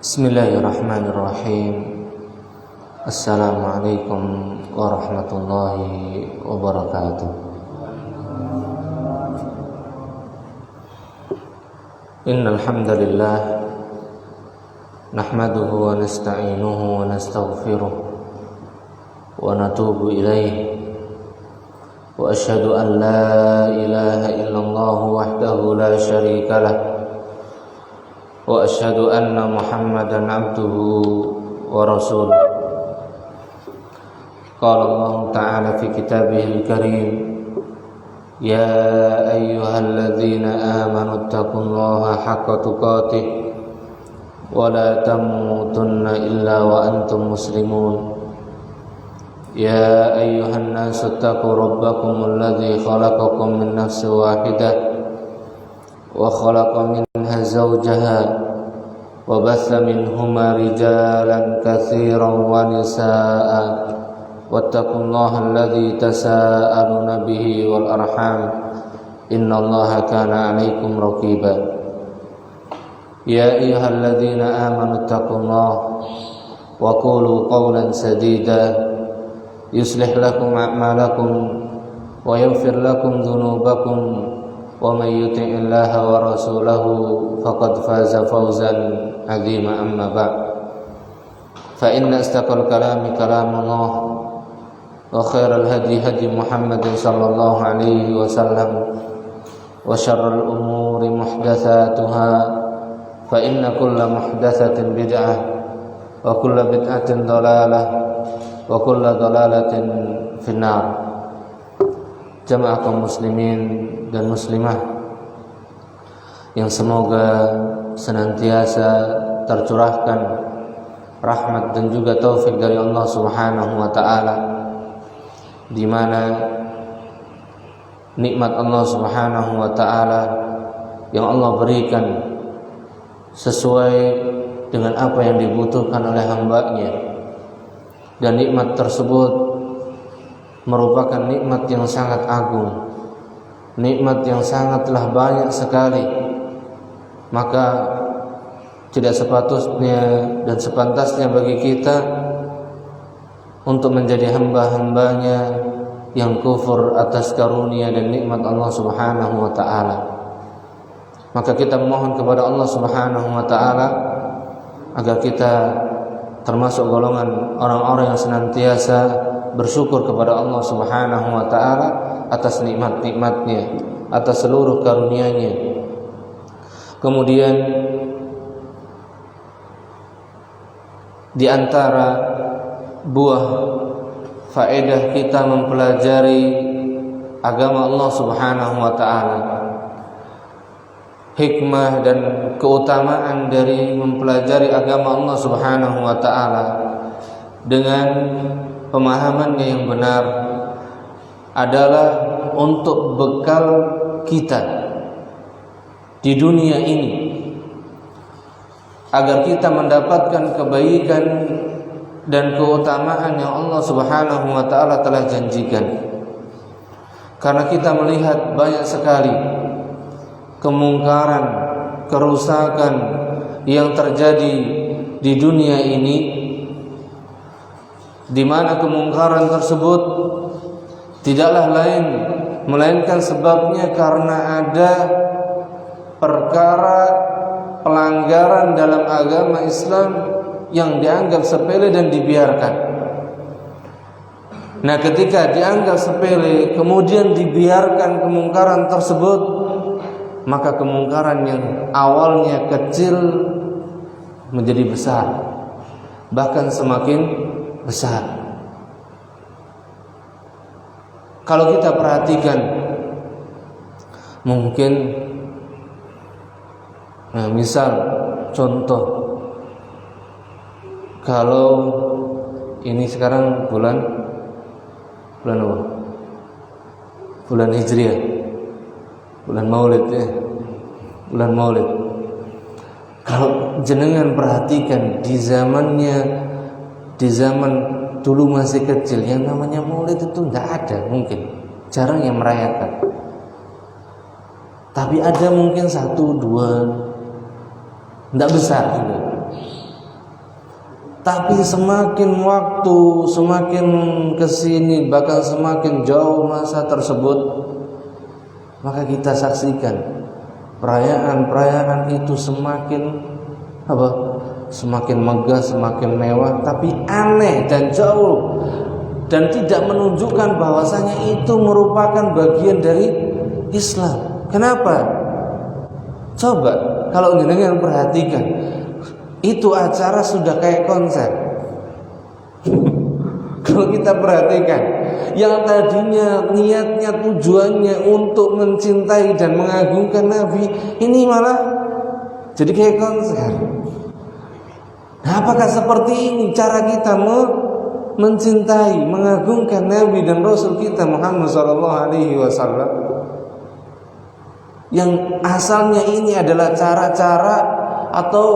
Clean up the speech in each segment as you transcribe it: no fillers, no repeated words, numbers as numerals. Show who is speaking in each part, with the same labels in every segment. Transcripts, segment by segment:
Speaker 1: Bismillahirrahmanirrahim. Assalamualaikum warahmatullahi wabarakatuh. Innal hamdalillah nahmaduhu wa nasta'inuhu wa nastaghfiruh wa natubu ilaih wa asyhadu an la ilaha illallah wahdahu la syarika lah wa asyhadu anna Muhammadan abduhu wa rasuluh. Qala Allah ta'ala fi kitabihil karim, ya ayyuhalladzina amanu taqullaha haqqa tuqatih wa la tamutunna illa wa antum muslimun. Ya ayyuhan nasu taqu rabbakumul ladzi khalaqakum min nafsin wahidah wa khalaqa minha zawjaha wa batha minhuma rijalan katsiran wa nisaa'a wattaqullaha alladzi tasaaluna bihi wal arham innallaha kana 'alaikum raqiba. Ya ayyuhalladzina amanu taqullaha wa qulu qawlan sadida yuslih lakum a'malakum wa yaghfir lakum dhunubakum wa may yuti'illaha wa rasulahu faqad faza fawzan 'azima. Amma ba'd, fa inna astaqal kalami kalamullah wa khairal hadi hadi Muhammadin sallallahu alaihi wasallam wa syarrul umuri muhdatsatuha fa inna kulla muhdatsatin bid'ah wa kulla bid'atin dhalalah wa kulla dhalalatin finnar. Jamaah kaum muslimin dan muslimah yang semoga senantiasa tercurahkan rahmat dan juga taufik dari Allah Subhanahu wa taala, di mana nikmat Allah Subhanahu wa taala yang Allah berikan sesuai dengan apa yang dibutuhkan oleh hamba-Nya, dan nikmat tersebut merupakan nikmat yang sangat agung, nikmat yang sangatlah banyak sekali. Maka tidak sepatutnya dan sepantasnya bagi kita untuk menjadi hamba-hambanya yang kufur atas karunia dan nikmat Allah Subhanahu wa taala. Maka kita memohon kepada Allah Subhanahu wa taala agar kita termasuk golongan orang-orang yang senantiasa bersyukur kepada Allah Subhanahu wa taala atas nikmat-nikmatnya, atas seluruh karunia-Nya. Kemudian di antara buah faedah kita mempelajari agama Allah Subhanahu wa taala, hikmah dan keutamaan dari mempelajari agama Allah Subhanahu wa taala dengan pemahamannya yang benar adalah untuk bekal kita di dunia ini, agar kita mendapatkan kebaikan dan keutamaan yang Allah Subhanahu wa taala telah janjikan. Karena kita melihat banyak sekali kemungkaran, kerusakan yang terjadi di dunia ini, di mana kemungkaran tersebut tidaklah lain melainkan sebabnya karena ada perkara pelanggaran dalam agama Islam yang dianggap sepele dan dibiarkan. Nah, ketika dianggap sepele kemudian dibiarkan kemungkaran tersebut, maka kemungkaran yang awalnya kecil menjadi besar, bahkan semakin besar. Kalau kita perhatikan, mungkin misal contoh, kalau ini sekarang bulan apa? Bulan Hijriah, bulan Maulid ya, bulan Maulid. Kalau jenengan perhatikan di zaman dulu masih kecil, yang namanya Maulid itu tidak ada, mungkin jarang yang merayakan. Tapi ada mungkin 1, 2, tidak besar juga. Tapi semakin waktu, semakin kesini, bahkan semakin jauh masa tersebut, maka kita saksikan perayaan itu semakin semakin megah, semakin mewah, tapi aneh dan jauh, dan tidak menunjukkan bahwasanya itu merupakan bagian dari Islam. Kenapa? Coba kalau jenengan perhatikan, itu acara sudah kayak konser. Kalau kita perhatikan, yang tadinya niatnya, tujuannya untuk mencintai dan mengagungkan Nabi, ini malah jadi kayak konser. Nah, apakah seperti ini cara kita mencintai, mengagungkan Nabi dan Rasul kita Muhammad SAW? Yang asalnya ini adalah cara-cara atau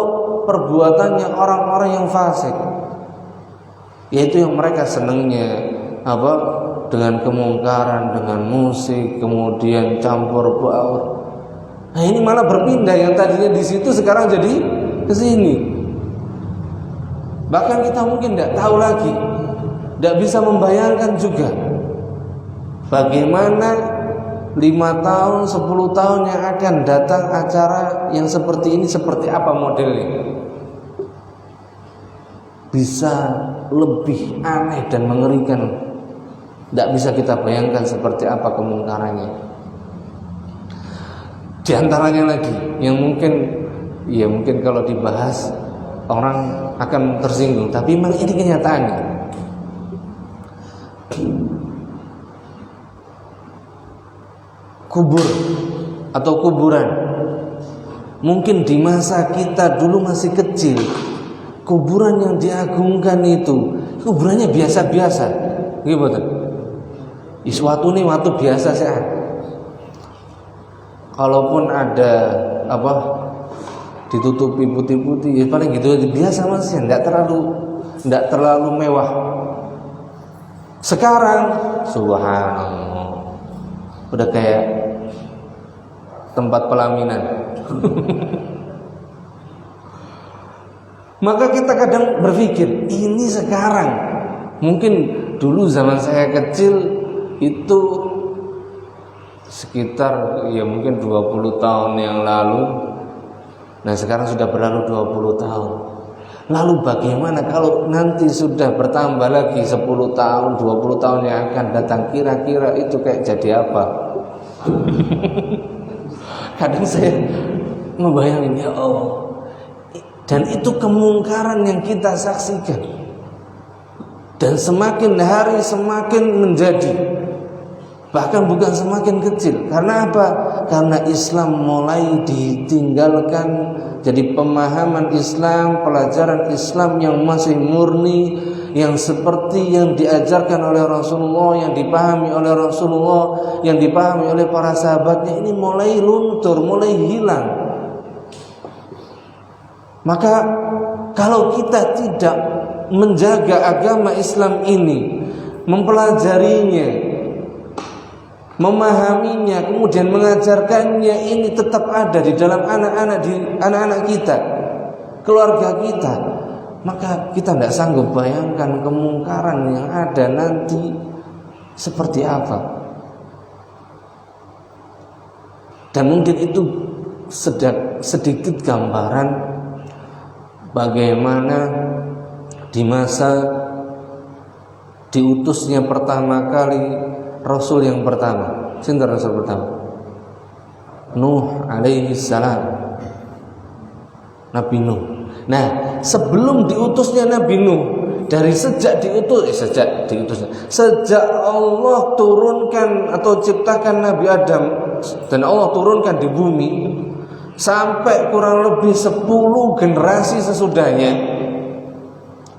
Speaker 1: perbuatannya orang-orang yang fasik, yaitu yang mereka senangnya dengan kemungkaran, dengan musik, kemudian campur baur. Nah, ini malah berpindah, yang tadinya di situ sekarang jadi ke sini. Bahkan kita mungkin tidak tahu lagi, tidak bisa membayangkan juga bagaimana 5 tahun, 10 tahun yang akan datang acara yang seperti ini, seperti apa modelnya. Bisa lebih aneh dan mengerikan. Tidak bisa kita bayangkan seperti apa kemungkarannya. Di antaranya lagi yang mungkin kalau dibahas orang akan tersinggung, tapi memang ini kenyataannya. Kubur atau kuburan, mungkin di masa kita dulu masih kecil, kuburan yang diagungkan itu kuburannya biasa-biasa, gitu. Iswatu nih waktu biasa saja. Kalaupun ada ditutupi putih-putih, ya paling gitu aja, biasa masih, tidak terlalu mewah. Sekarang, subhanallah, udah kayak tempat pelaminan. Maka kita kadang berpikir, ini sekarang, mungkin dulu zaman saya kecil itu sekitar mungkin 20 tahun yang lalu. Nah, sekarang sudah berlalu 20 tahun. Lalu bagaimana kalau nanti sudah bertambah lagi 10 tahun, 20 tahun yang akan datang, kira-kira itu kayak jadi apa? Kadang saya membayangin, ya Allah. Dan itu kemungkaran yang kita saksikan. Dan semakin hari semakin menjadi, bahkan bukan semakin kecil. Karena apa? Karena Islam mulai ditinggalkan. Jadi pemahaman Islam, pelajaran Islam yang masih murni, yang seperti yang diajarkan oleh Rasulullah, yang dipahami oleh Rasulullah, yang dipahami oleh para sahabatnya, ini mulai luntur, mulai hilang. Maka kalau kita tidak menjaga agama Islam ini, mempelajarinya, memahaminya, kemudian mengajarkannya, ini tetap ada di dalam anak-anak kita, keluarga kita, maka kita tidak sanggup bayangkan kemungkaran yang ada nanti seperti apa. Dan mungkin itu sedikit gambaran bagaimana di masa diutusnya pertama kali Rasul yang pertama. Sinten Rasul pertama? Nuh alaihi salam, Nabi Nuh. Nah, sebelum diutusnya Nabi Nuh, dari sejak Allah turunkan atau ciptakan Nabi Adam dan Allah turunkan di bumi sampai kurang lebih 10 generasi sesudahnya,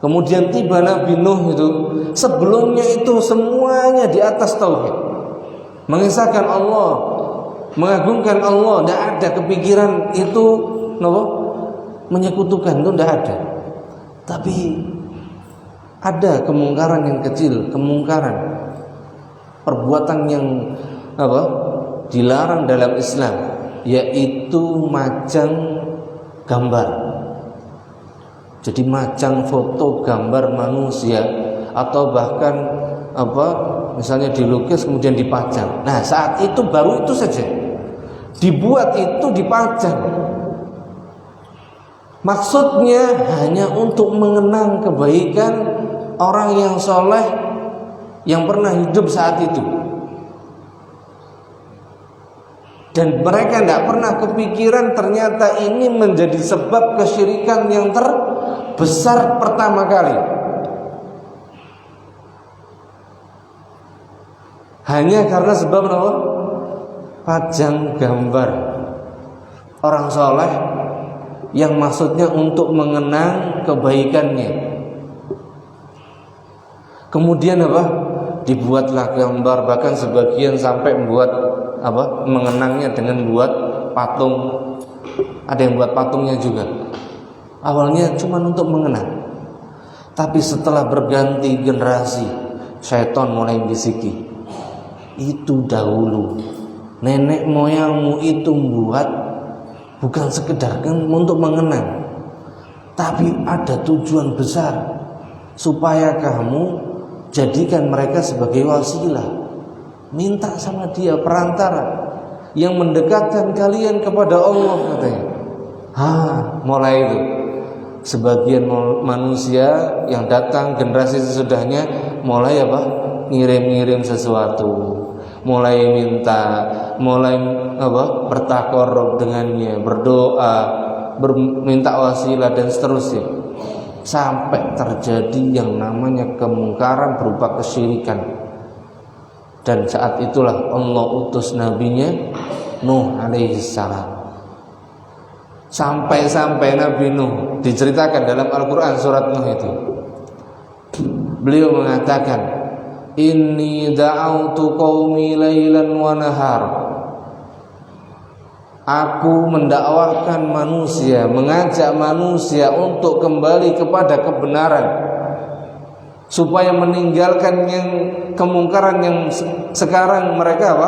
Speaker 1: kemudian tiba Nabi Nuh itu, sebelumnya itu semuanya di atas tauhid, mengesahkan Allah, mengagungkan Allah, tidak ada kepikiran itu menyekutukan, itu tidak ada. Tapi ada kemungkaran yang kecil, kemungkaran perbuatan yang dilarang dalam Islam, yaitu majang gambar. Jadi majang foto gambar manusia atau bahkan misalnya dilukis kemudian dipajang. Nah, saat itu baru itu saja dibuat, itu dipajang. Maksudnya hanya untuk mengenang kebaikan orang yang soleh yang pernah hidup saat itu. Dan mereka tidak pernah kepikiran ternyata ini menjadi sebab kesyirikan yang terbesar pertama kali. Hanya karena sebab pajang gambar orang soleh yang maksudnya untuk mengenang kebaikannya. Kemudian dibuatlah gambar, bahkan sebagian sampai membuat mengenangnya dengan buat patung. Ada yang buat patungnya juga. Awalnya cuma untuk mengenang, tapi setelah berganti generasi, syaitan mulai bisiki, itu dahulu nenek moyangmu itu membuat bukan sekedar untuk mengenang, tapi ada tujuan besar supaya kamu jadikan mereka sebagai wasilah. Minta sama dia perantara yang mendekatkan kalian kepada Allah, katanya. Mulai itu sebagian manusia yang datang generasi sesudahnya mulai ngirim-ngirim sesuatu, mulai minta, mulai bertakorup dengannya, berdoa, minta wasilah dan seterusnya, sampai terjadi yang namanya kemungkaran berupa kesyirikan. Dan saat itulah Allah utus nabinya Nuh alaihi salam. Sampai Nabi Nuh diceritakan dalam Al-Quran surat Nuh itu, beliau mengatakan, inni da'autu qaumi lailan wa nahar. Aku mendakwahkan manusia, mengajak manusia untuk kembali kepada kebenaran, supaya meninggalkan yang kemungkaran yang sekarang mereka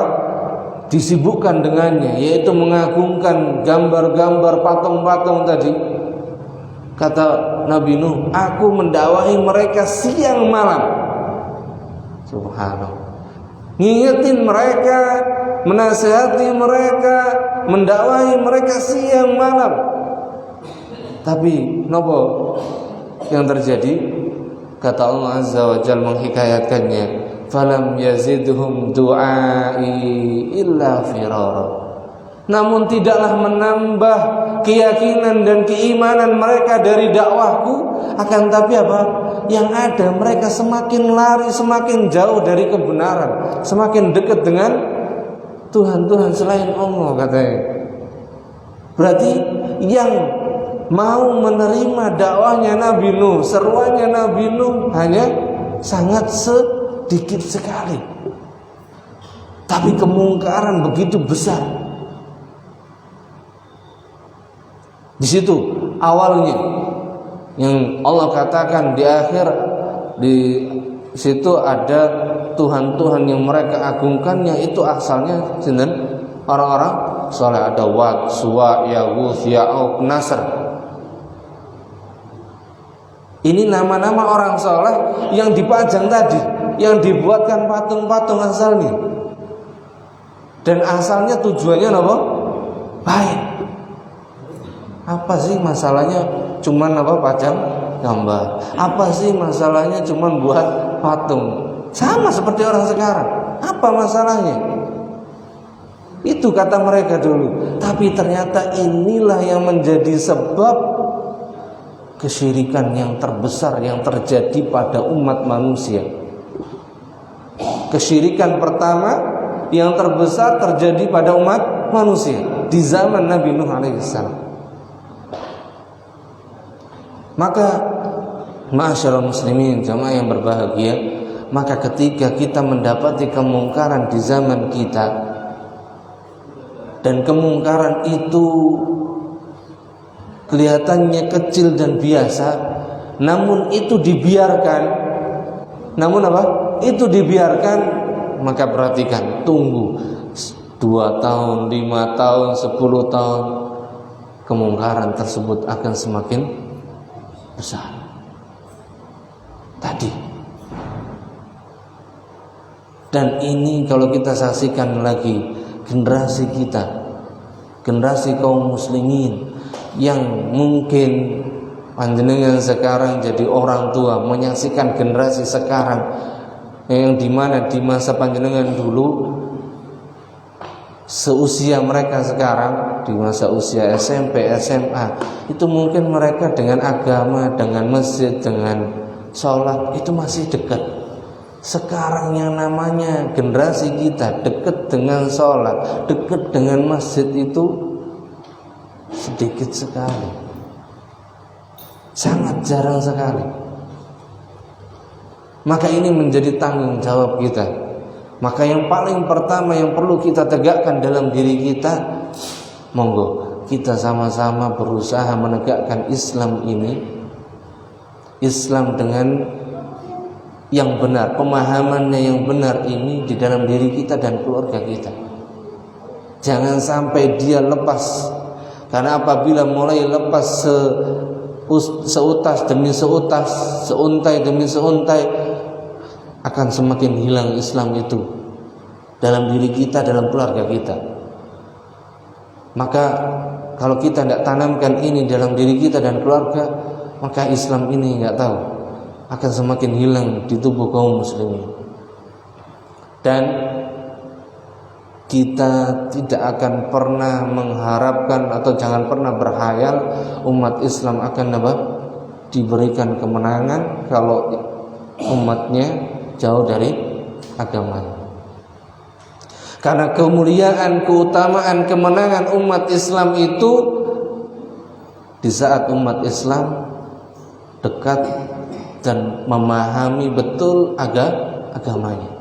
Speaker 1: disibukkan dengannya, yaitu mengagungkan gambar-gambar, patung-patung tadi. Kata Nabi Nuh, aku mendakwahi mereka siang malam. Subhanallah. Ngingetin mereka, menasihati mereka, mendakwahi mereka siang malam. Tapi nopo yang terjadi? Kata Allah Azza wa Jalla menghikayatkannya, falam yazidhum du'ai illa firara. Namun tidaklah menambah keyakinan dan keimanan mereka dari dakwahku, akan tapi yang ada mereka semakin lari, semakin jauh dari kebenaran, semakin dekat dengan Tuhan-Tuhan selain Allah, katanya. Berarti yang mau menerima dakwahnya Nabi Nuh, seruannya Nabi Nuh hanya sangat sedikit sekali. Tapi kemungkaran begitu besar. Di situ awalnya yang Allah katakan di akhir, di situ ada Tuhan-Tuhan yang mereka agungkan, yang itu asalnya orang-orang soleh. Ada Wad, Suwa, Yaghuth, Ya'uq, Nasr. Ini nama-nama orang soleh yang dipajang tadi, yang dibuatkan patung-patung asalnya. Dan asalnya tujuannya apa? Baik. Apa sih masalahnya cuman pajang gambar? Apa sih masalahnya cuman buat patung? Sama seperti orang sekarang. Apa masalahnya? Itu kata mereka dulu. Tapi ternyata inilah yang menjadi sebab kesyirikan yang terbesar yang terjadi pada umat manusia. Kesyirikan pertama yang terbesar terjadi pada umat manusia di zaman Nabi Nuh alaihissalam. Maka ma'asyiral muslimin, jamaah yang berbahagia, maka ketika kita mendapati kemungkaran di zaman kita dan kemungkaran itu kelihatannya kecil dan biasa, namun itu dibiarkan, maka perhatikan, tunggu 2 tahun, 5 tahun, 10 tahun, kemungkaran tersebut akan semakin besar. Tadi. Dan ini kalau kita saksikan lagi generasi kita, generasi kaum muslimin yang mungkin panjenengan sekarang jadi orang tua menyaksikan generasi sekarang yang dimana di masa panjenengan dulu seusia mereka sekarang, di masa usia SMP, SMA, itu mungkin mereka dengan agama, dengan masjid, dengan sholat itu masih dekat. Sekarang yang namanya generasi kita dekat dengan sholat, dekat dengan masjid itu sedikit sekali, sangat jarang sekali. Maka ini menjadi tanggung jawab kita. Maka yang paling pertama yang perlu kita tegakkan dalam diri kita, monggo kita sama-sama berusaha menegakkan Islam ini, Islam dengan yang benar, pemahamannya yang benar ini di dalam diri kita dan keluarga kita. Jangan sampai dia lepas. Karena apabila mulai lepas seutas demi seutas, seuntai demi seuntai, akan semakin hilang Islam itu dalam diri kita, dalam keluarga kita. Maka kalau kita tidak tanamkan ini dalam diri kita dan keluarga, maka Islam ini nggak tahu akan semakin hilang di tubuh kaum muslimin. Dan kita tidak akan pernah mengharapkan atau jangan pernah berkhayal umat Islam akan diberikan kemenangan kalau umatnya jauh dari agamanya. Karena kemuliaan, keutamaan, kemenangan umat Islam itu di saat umat Islam dekat dan memahami betul agamanya.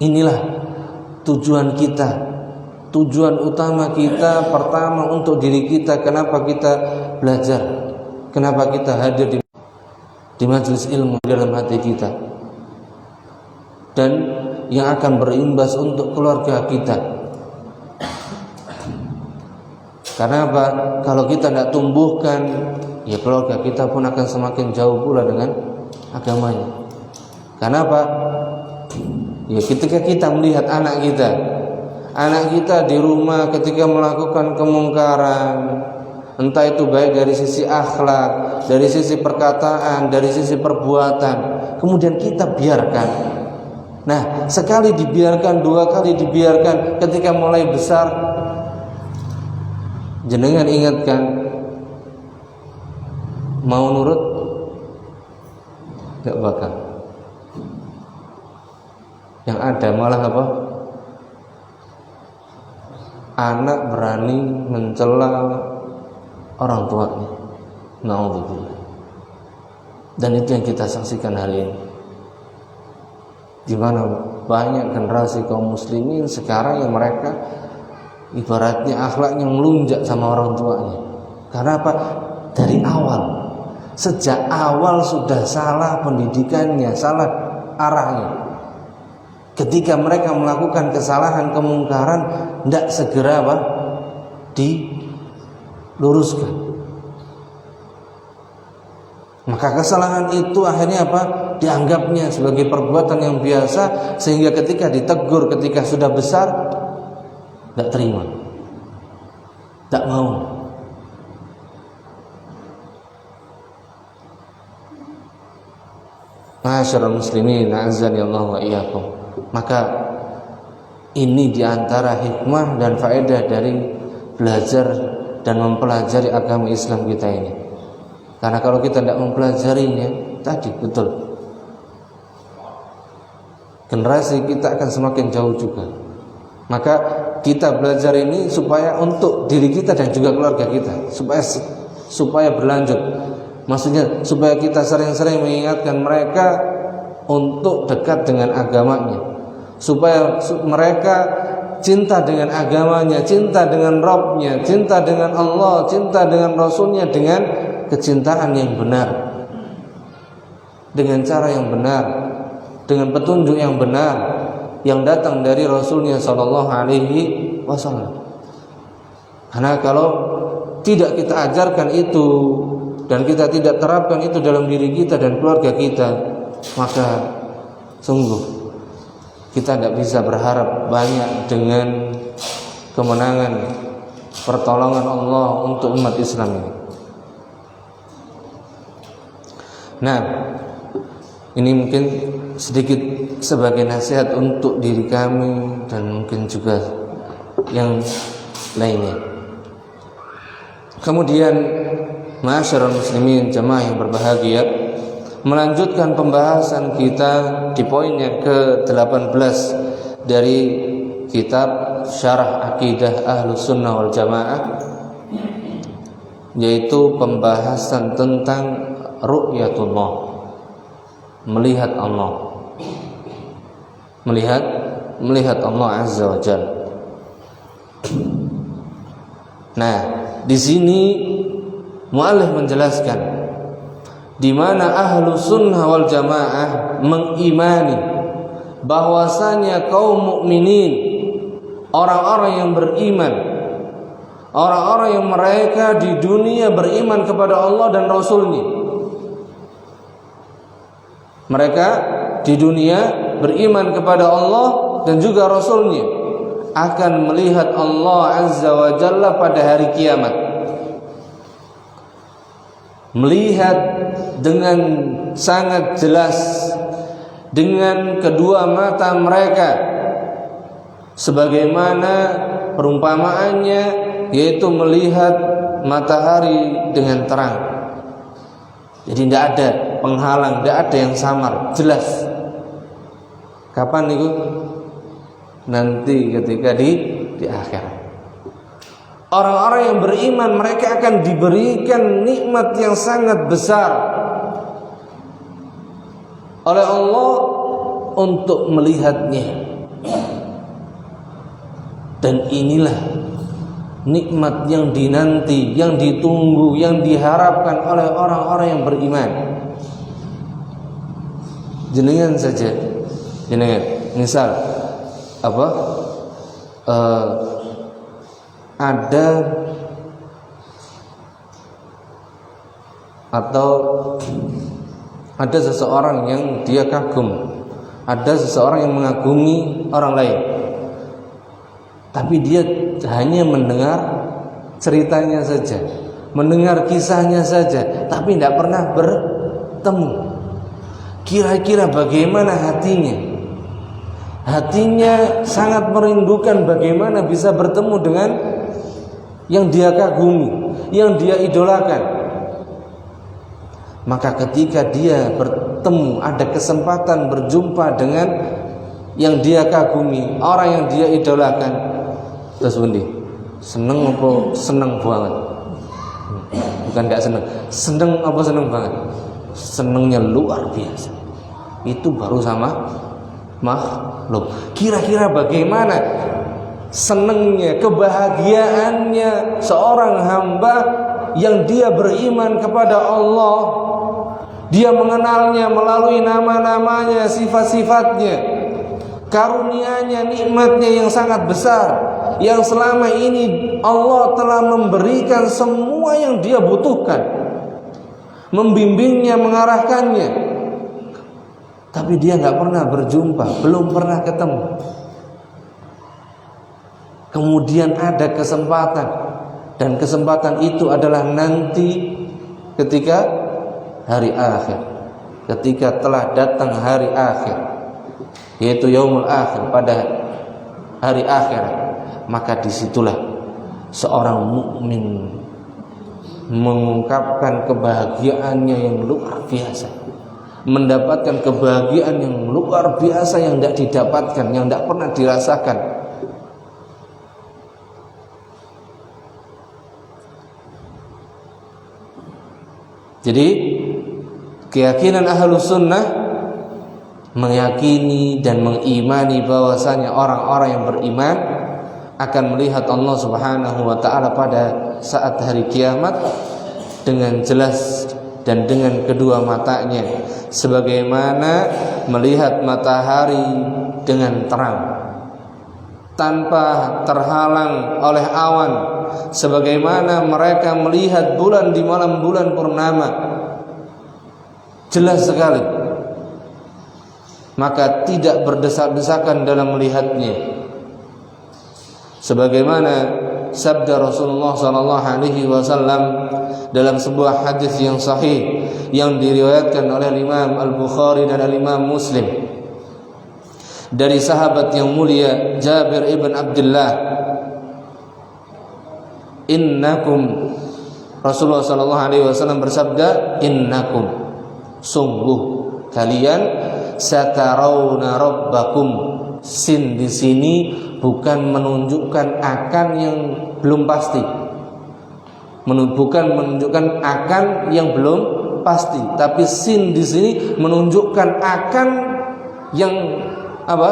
Speaker 1: Inilah tujuan kita, tujuan utama kita pertama untuk diri kita. Kenapa kita belajar? Kenapa kita hadir di majelis ilmu dalam hati kita? Dan yang akan berimbas untuk keluarga kita. Karena apa? Kalau kita tidak tumbuhkan, ya keluarga kita pun akan semakin jauh pula dengan agamanya. Karena apa? Ya ketika kita melihat anak kita di rumah ketika melakukan kemungkaran, entah itu baik dari sisi akhlak, dari sisi perkataan, dari sisi perbuatan, kemudian kita biarkan. Nah, sekali dibiarkan, 2 kali dibiarkan, ketika mulai besar, jenengan ingatkan, mau nurut, gak bakal. Yang ada malah apa? Anak berani mencela orang tuanya. Na'udzubillah. Dan itu yang kita saksikan hari ini. Di mana banyak generasi kaum muslimin sekarang yang mereka ibaratnya akhlaknya melunjak sama orang tuanya. Karena apa? Dari awal, sejak awal sudah salah pendidikannya, salah arahnya. Ketika mereka melakukan kesalahan, kemungkaran, tidak segera diluruskan. Maka kesalahan itu akhirnya dianggapnya sebagai perbuatan yang biasa, sehingga ketika ditegur, ketika sudah besar, tidak terima, tidak mau. Ma'asyiral muslimin, a'azzani Allah wa iyyakum. Maka ini diantara hikmah dan faedah dari belajar dan mempelajari agama Islam kita ini. Karena kalau kita tidak mempelajarinya, tadi betul, generasi kita akan semakin jauh juga. Maka kita belajar ini supaya untuk diri kita dan juga keluarga kita, supaya berlanjut. Maksudnya supaya kita sering-sering mengingatkan mereka untuk dekat dengan agamanya, supaya mereka cinta dengan agamanya, cinta dengan Rabbnya, cinta dengan Allah, cinta dengan Rasulnya dengan kecintaan yang benar, dengan cara yang benar, dengan petunjuk yang benar yang datang dari Rasulnya Sallallahu Alaihi Wasallam. Karena kalau tidak kita ajarkan itu dan kita tidak terapkan itu dalam diri kita dan keluarga kita, maka sungguh kita tidak bisa berharap banyak dengan kemenangan pertolongan Allah untuk umat Islam ini. Nah, ini mungkin sedikit sebagai nasihat untuk diri kami dan mungkin juga yang lainnya. Kemudian ma'asyiral muslimin, jamaah yang berbahagia, melanjutkan pembahasan kita di poin yang ke-18 dari kitab Syarah Aqidah Ahlus Sunnah wal Jamaah, yaitu pembahasan tentang ru'yatullah, melihat Allah, melihat Allah Azza wa Jalla. Nah, di sini muallif menjelaskan di mana ahlu sunnah wal jamaah mengimani bahwasanya kaum mukminin, orang-orang yang beriman, orang-orang yang mereka di dunia beriman kepada Allah dan Rasulnya. Mereka di dunia beriman kepada Allah dan juga Rasulnya, akan melihat Allah Azza wa Jalla pada hari kiamat. Melihat dengan sangat jelas dengan kedua mata mereka, sebagaimana perumpamaannya, yaitu melihat matahari dengan terang. Jadi tidak ada penghalang, tidak ada yang samar, jelas. Kapan itu? Nanti ketika di akhirat. Orang-orang yang beriman, mereka akan diberikan nikmat yang sangat besar oleh Allah untuk melihatnya. Dan inilah nikmat yang dinanti, yang ditunggu, yang diharapkan oleh orang-orang yang beriman. Jenengan saja, jenengan, misal ada atau ada seseorang yang dia kagum, ada seseorang yang mengagumi orang lain, tapi dia hanya mendengar ceritanya saja, mendengar kisahnya saja, tapi tidak pernah bertemu. Kira-kira bagaimana hatinya? Hatinya sangat merindukan bagaimana bisa bertemu dengan yang dia kagumi, yang dia idolakan. Maka ketika dia bertemu, ada kesempatan berjumpa dengan yang dia kagumi, orang yang dia idolakan, terus bundi, seneng apa seneng banget? Bukan gak seneng, seneng apa seneng banget? Senengnya luar biasa. Itu baru sama makhluk. Kira-kira bagaimana senengnya, kebahagiaannya seorang hamba yang dia beriman kepada Allah, dia mengenalnya melalui nama-namanya, sifat-sifatnya, karunia-Nya, nikmatnya yang sangat besar, yang selama ini Allah telah memberikan semua yang dia butuhkan, membimbingnya, mengarahkannya. Tapi dia gak pernah berjumpa, belum pernah ketemu. Kemudian ada kesempatan, dan kesempatan itu adalah nanti ketika hari akhir, ketika telah datang hari akhir, yaitu yaumul akhir, pada hari akhir. Maka disitulah seorang mukmin mengungkapkan kebahagiaannya yang luar biasa, mendapatkan kebahagiaan yang luar biasa yang tidak didapatkan, yang tidak pernah dirasakan. Jadi keyakinan Ahlus Sunnah meyakini dan mengimani bahwasanya orang-orang yang beriman akan melihat Allah Subhanahu wa taala pada saat hari kiamat dengan jelas dan dengan kedua matanya, sebagaimana melihat matahari dengan terang tanpa terhalang oleh awan, sebagaimana mereka melihat bulan di malam bulan purnama jelas sekali, maka tidak berdesak-desakan dalam melihatnya, sebagaimana sabda Rasulullah SAW dalam sebuah hadis yang sahih yang diriwayatkan oleh Imam Al-Bukhari dan Imam Muslim dari sahabat yang mulia Jabir ibn Abdullah, innakum, Rasulullah SAW bersabda, innakum, sungguh kalian, satarawna rabbakum, sin di sini bukan menunjukkan akan yang belum pasti, bukan menunjukkan akan yang belum pasti, tapi sin di sini menunjukkan akan yang apa?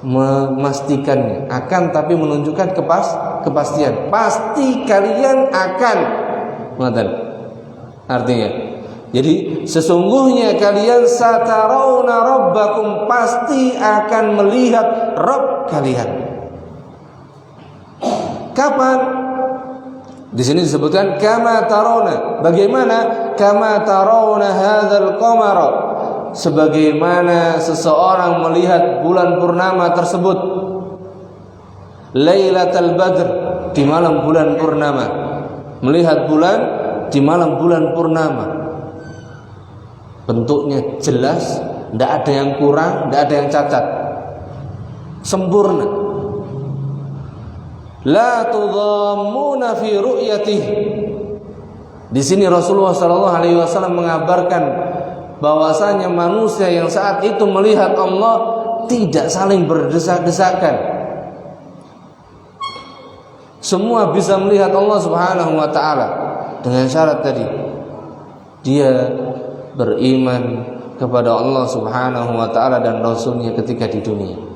Speaker 1: Memastikannya. Akan tapi menunjukkan kepastian. Pasti kalian akan. Ngoten. Artinya, jadi sesungguhnya kalian satarawna rabbakum, pasti akan melihat Rabb kalian. Kapan? Di sini disebutkan kama tarawna. Bagaimana? Kama tarawna hadzal qamara, sebagaimana seseorang melihat bulan purnama tersebut, Lailatul Badr, di malam bulan purnama, melihat bulan di malam bulan purnama, bentuknya jelas, tidak ada yang kurang, tidak ada yang cacat, sempurna. La tudhammuna fi ru'yatihi. Di sini Rasulullah SAW mengabarkan bahwasanya manusia yang saat itu melihat Allah tidak saling berdesak-desakan. Semua bisa melihat Allah Subhanahu wa taala dengan syarat tadi, dia beriman kepada Allah Subhanahu wa taala dan Rasulnya ketika di dunia.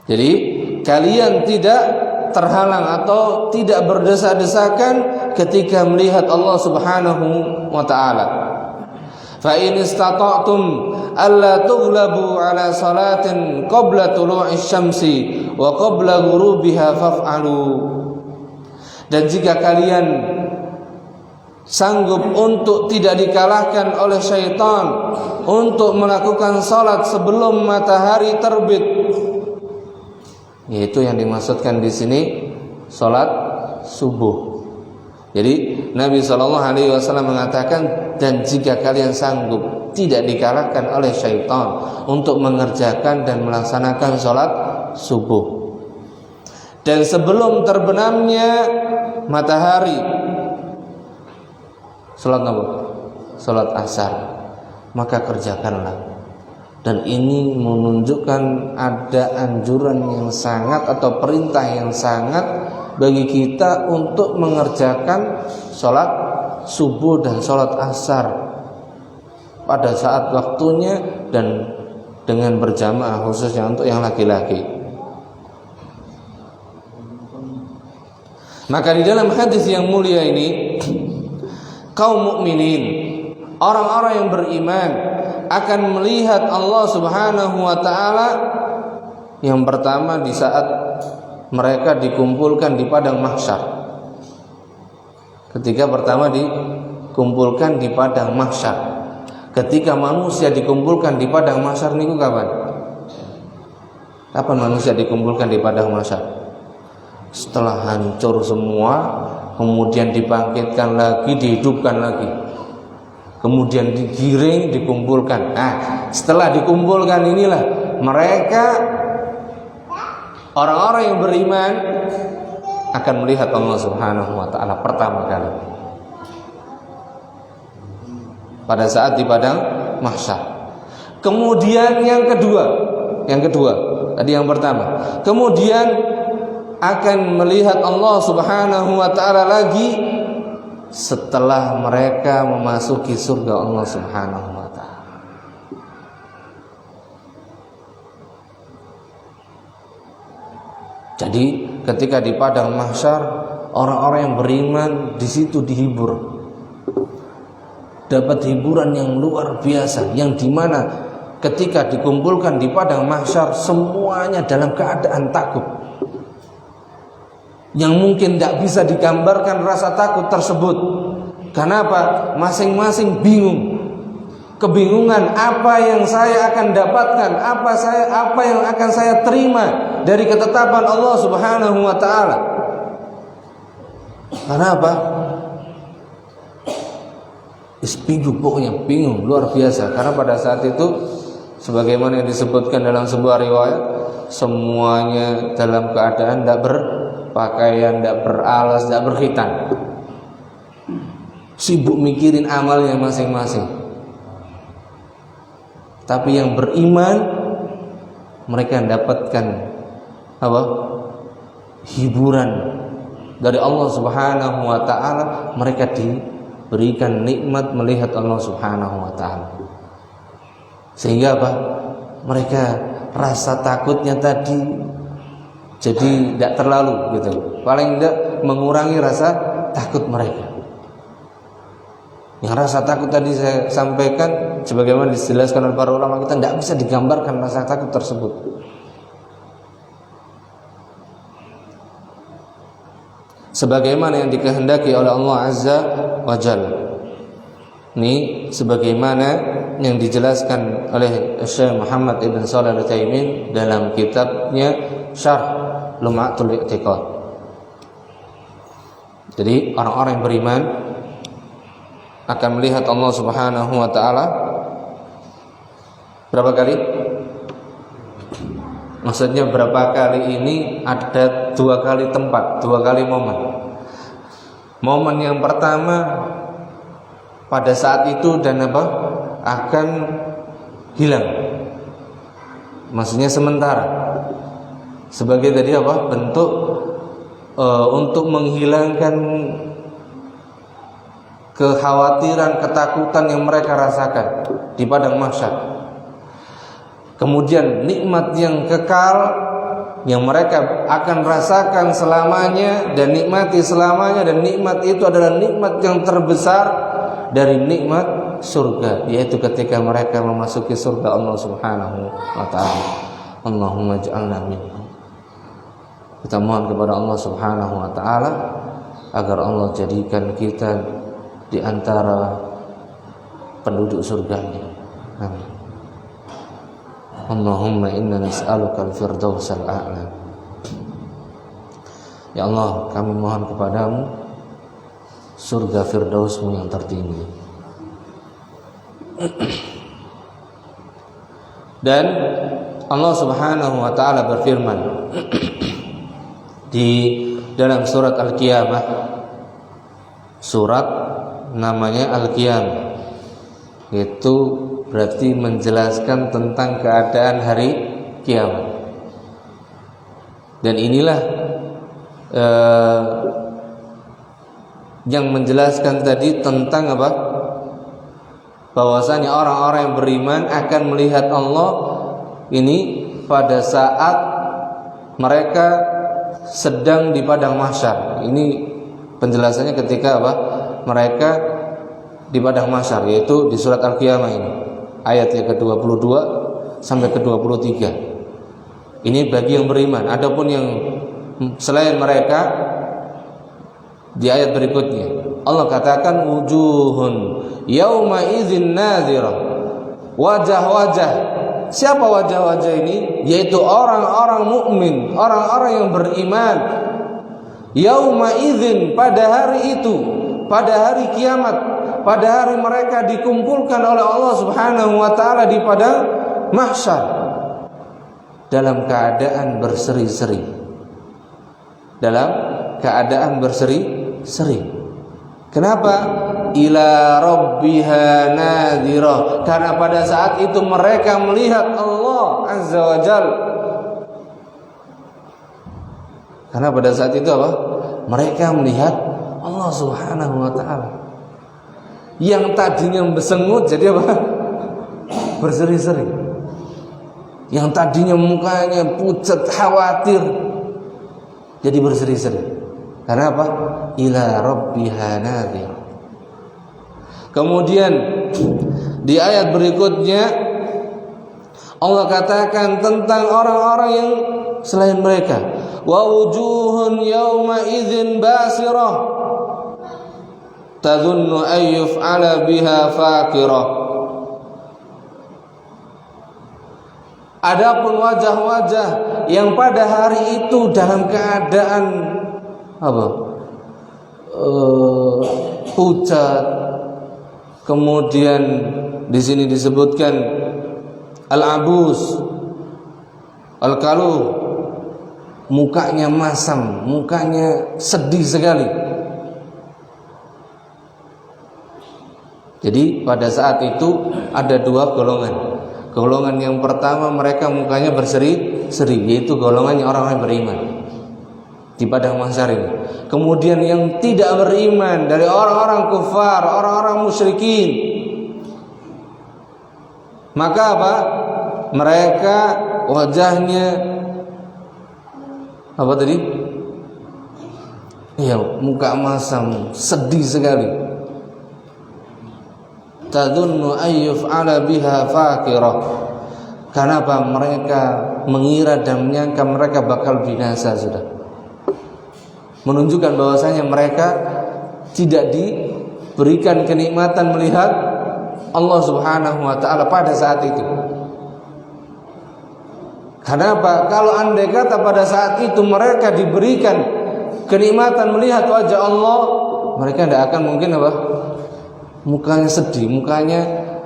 Speaker 1: Jadi kalian tidak terhalang atau tidak berdesak-desakan ketika melihat Allah Subhanahu wa taala. Fa in istata'tum alla tughlabu ala salatin qabla tulu'i syamsi wa qabla ghurubiha faf'alu. Dan jika kalian sanggup untuk tidak dikalahkan oleh syaitan untuk melakukan salat sebelum matahari terbit, yaitu yang dimaksudkan di sini salat subuh. Jadi Nabi SAW mengatakan, dan jika kalian sanggup tidak dikalahkan oleh syaitan untuk mengerjakan dan melaksanakan salat subuh, dan sebelum terbenamnya matahari salat apa? Salat asar, maka kerjakanlah. Dan ini menunjukkan ada anjuran yang sangat atau perintah yang sangat bagi kita untuk mengerjakan sholat subuh dan sholat asar pada saat waktunya dan dengan berjamaah, khususnya untuk yang laki-laki. Maka di dalam hadis yang mulia ini, kaum mukminin, orang-orang yang beriman akan melihat Allah Subhanahu wa taala yang pertama di saat mereka dikumpulkan di padang mahsyar. Ketika pertama dikumpulkan di padang mahsyar. Ketika manusia dikumpulkan di padang mahsyar niku kapan? Kapan manusia dikumpulkan di padang mahsyar? Setelah hancur semua, kemudian dibangkitkan lagi, dihidupkan lagi. Kemudian digiring, dikumpulkan. Nah, setelah dikumpulkan inilah mereka orang-orang yang beriman akan melihat Allah Subhanahu wa taala pertama kali pada saat di padang mahsyar. Kemudian yang kedua, tadi yang pertama. Kemudian akan melihat Allah Subhanahu wa taala lagi setelah mereka memasuki surga Allah Subhanahu wa taala. Jadi ketika di padang mahsyar, orang-orang yang beriman di situ dihibur, dapat hiburan yang luar biasa, yang dimana ketika dikumpulkan di padang mahsyar semuanya dalam keadaan takut, yang mungkin tidak bisa digambarkan rasa takut tersebut. Kenapa? Masing-masing bingung, kebingungan apa yang saya akan dapatkan, apa yang akan saya terima dari ketetapan Allah Subhanahu wa taala. Kenapa? Bingung, pokoknya bingung luar biasa. Karena pada saat itu sebagaimana yang disebutkan dalam sebuah riwayat, semuanya dalam keadaan tidak berpakaian, tidak beralas, tidak berkhitan, sibuk mikirin amalnya masing-masing. Tapi yang beriman, mereka mendapatkan apa? Hiburan dari Allah Subhanahu wa taala. Mereka diberikan nikmat melihat Allah Subhanahu wa taala. Sehingga apa? Mereka rasa takutnya tadi jadi tidak terlalu gitu. Paling tidak mengurangi rasa takut mereka. Yang rasa takut tadi saya sampaikan sebagaimana dijelaskan oleh para ulama kita, tidak bisa digambarkan rasa takut tersebut. Sebagaimana yang dikehendaki oleh Allah Azza wa Jalla. Ini sebagaimana yang dijelaskan oleh Syekh Muhammad Ibn Shalih Al-Utsaimin dalam kitabnya Syarh Lum'atul I'tiqad. Jadi orang-orang yang beriman akan melihat Allah Subhanahu wa taala berapa kali? Maksudnya berapa kali ini ada 2 kali tempat, 2 kali momen. Momen yang pertama pada saat itu dan apa? Akan hilang. Maksudnya sementara. Sebagai tadi apa? Bentuk untuk menghilangkan kekhawatiran, ketakutan yang mereka rasakan di padang mahsyar. Kemudian nikmat yang kekal yang mereka akan rasakan selamanya dan nikmati selamanya, dan nikmat itu adalah nikmat yang terbesar dari nikmat surga, yaitu ketika mereka memasuki surga Allah Subhanahu wa taala. Allahumma ij'alna minhum. Kita mohon kepada Allah Subhanahu wa taala agar Allah jadikan kita di antara penduduk surganya. Amin. Allahumma inna nas'aluka al-firdausal a'la. Ya Allah, kami mohon kepadamu surga firdausmu yang tertinggi. Dan Allah Subhanahu wa taala berfirman di dalam surat Al-Qiyamah, surat namanya Al-Qiyamah, itu berarti menjelaskan tentang keadaan hari kiamat. Dan inilah yang menjelaskan tadi tentang apa? Bahwasanya orang-orang yang beriman akan melihat Allah ini pada saat mereka sedang di padang mahsyar. Ini penjelasannya ketika apa? Mereka di padang mahsyar, yaitu di surat Al-Qiyamah ini, ayat yang ke-22 sampai ke-23. Ini bagi yang beriman. Adapun yang selain mereka di ayat berikutnya Allah katakan wujuhun yauma idzin nadzirah, wajah-wajah. Siapa wajah-wajah ini? Yaitu orang-orang mukmin, orang-orang yang beriman. Yauma idzin, pada hari itu, pada hari kiamat, pada hari mereka dikumpulkan oleh Allah Subhanahu wa taala di padang mahsyar. dalam keadaan berseri-seri. Dalam keadaan berseri-seri. Kenapa? Ila rabbiha nadhira. Karena pada saat itu mereka melihat Allah Azza wa Jalla. Karena pada saat itu apa? Mereka melihat Allah Subhanahu wa taala. Yang tadinya bersengut jadi apa? Berseri-seri. Yang tadinya mukanya pucat khawatir jadi berseri-seri. Karena apa? Ila rabbiha nadhir. Kemudian di ayat berikutnya Allah katakan tentang orang-orang yang selain mereka, wa wujuhun yawma idzin basirah tadhunnu ay yuf'ala biha faqirah. Adapun wajah-wajah yang pada hari itu dalam keadaan apa? Pucat. Kemudian di sini disebutkan al-abus, al-kaluh, mukanya masam, mukanya sedih sekali. Jadi pada saat itu ada dua golongan. Golongan yang pertama mereka mukanya berseri-seri, yaitu golongannya orang-orang beriman di padang mahsyar ini. Kemudian yang tidak beriman dari orang-orang kufar, orang-orang musyrikin. Maka apa? Mereka wajahnya apa tadi? Ya, muka masam, sedih sekali. Tadunnu ayyuf'ala biha faqirah. Kenapa? Mereka mengira dan menyangka mereka bakal binasa sudah. Menunjukkan bahwasanya mereka tidak diberikan kenikmatan melihat Allah Subhanahu wa taala pada saat itu. Kenapa? Kalau andai kata pada saat itu mereka diberikan kenikmatan melihat wajah Allah, mereka tidak akan mungkin apa? Mukanya sedih, mukanya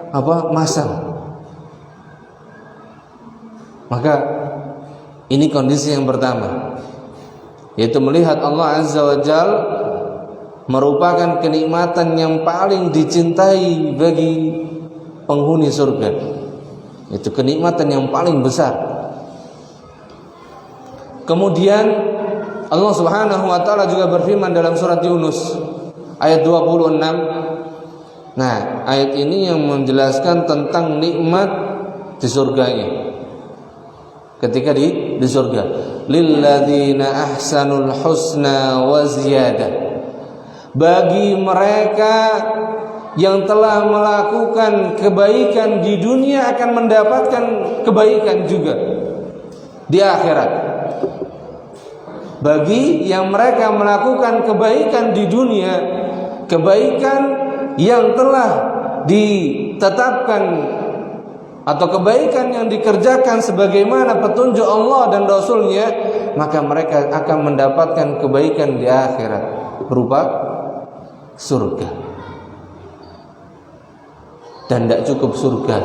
Speaker 1: apa? Masam. Maka ini kondisi yang pertama, yaitu melihat Allah Azza wa Jal merupakan kenikmatan yang paling dicintai bagi penghuni surga. Itu kenikmatan yang paling besar. Kemudian Allah Subhanahu wa taala juga berfirman dalam surat Yunus ayat 26. Nah, ayat ini yang menjelaskan tentang nikmat di surganya. Ketika di surga, lilladzina ahsanul husna wa ziyadah. Bagi mereka yang telah melakukan kebaikan di dunia akan mendapatkan kebaikan juga di akhirat. Bagi yang mereka melakukan kebaikan di dunia, kebaikan yang telah ditetapkan atau kebaikan yang dikerjakan sebagaimana petunjuk Allah dan Rasulnya, maka mereka akan mendapatkan kebaikan di akhirat berupa surga. Dan tidak cukup surga,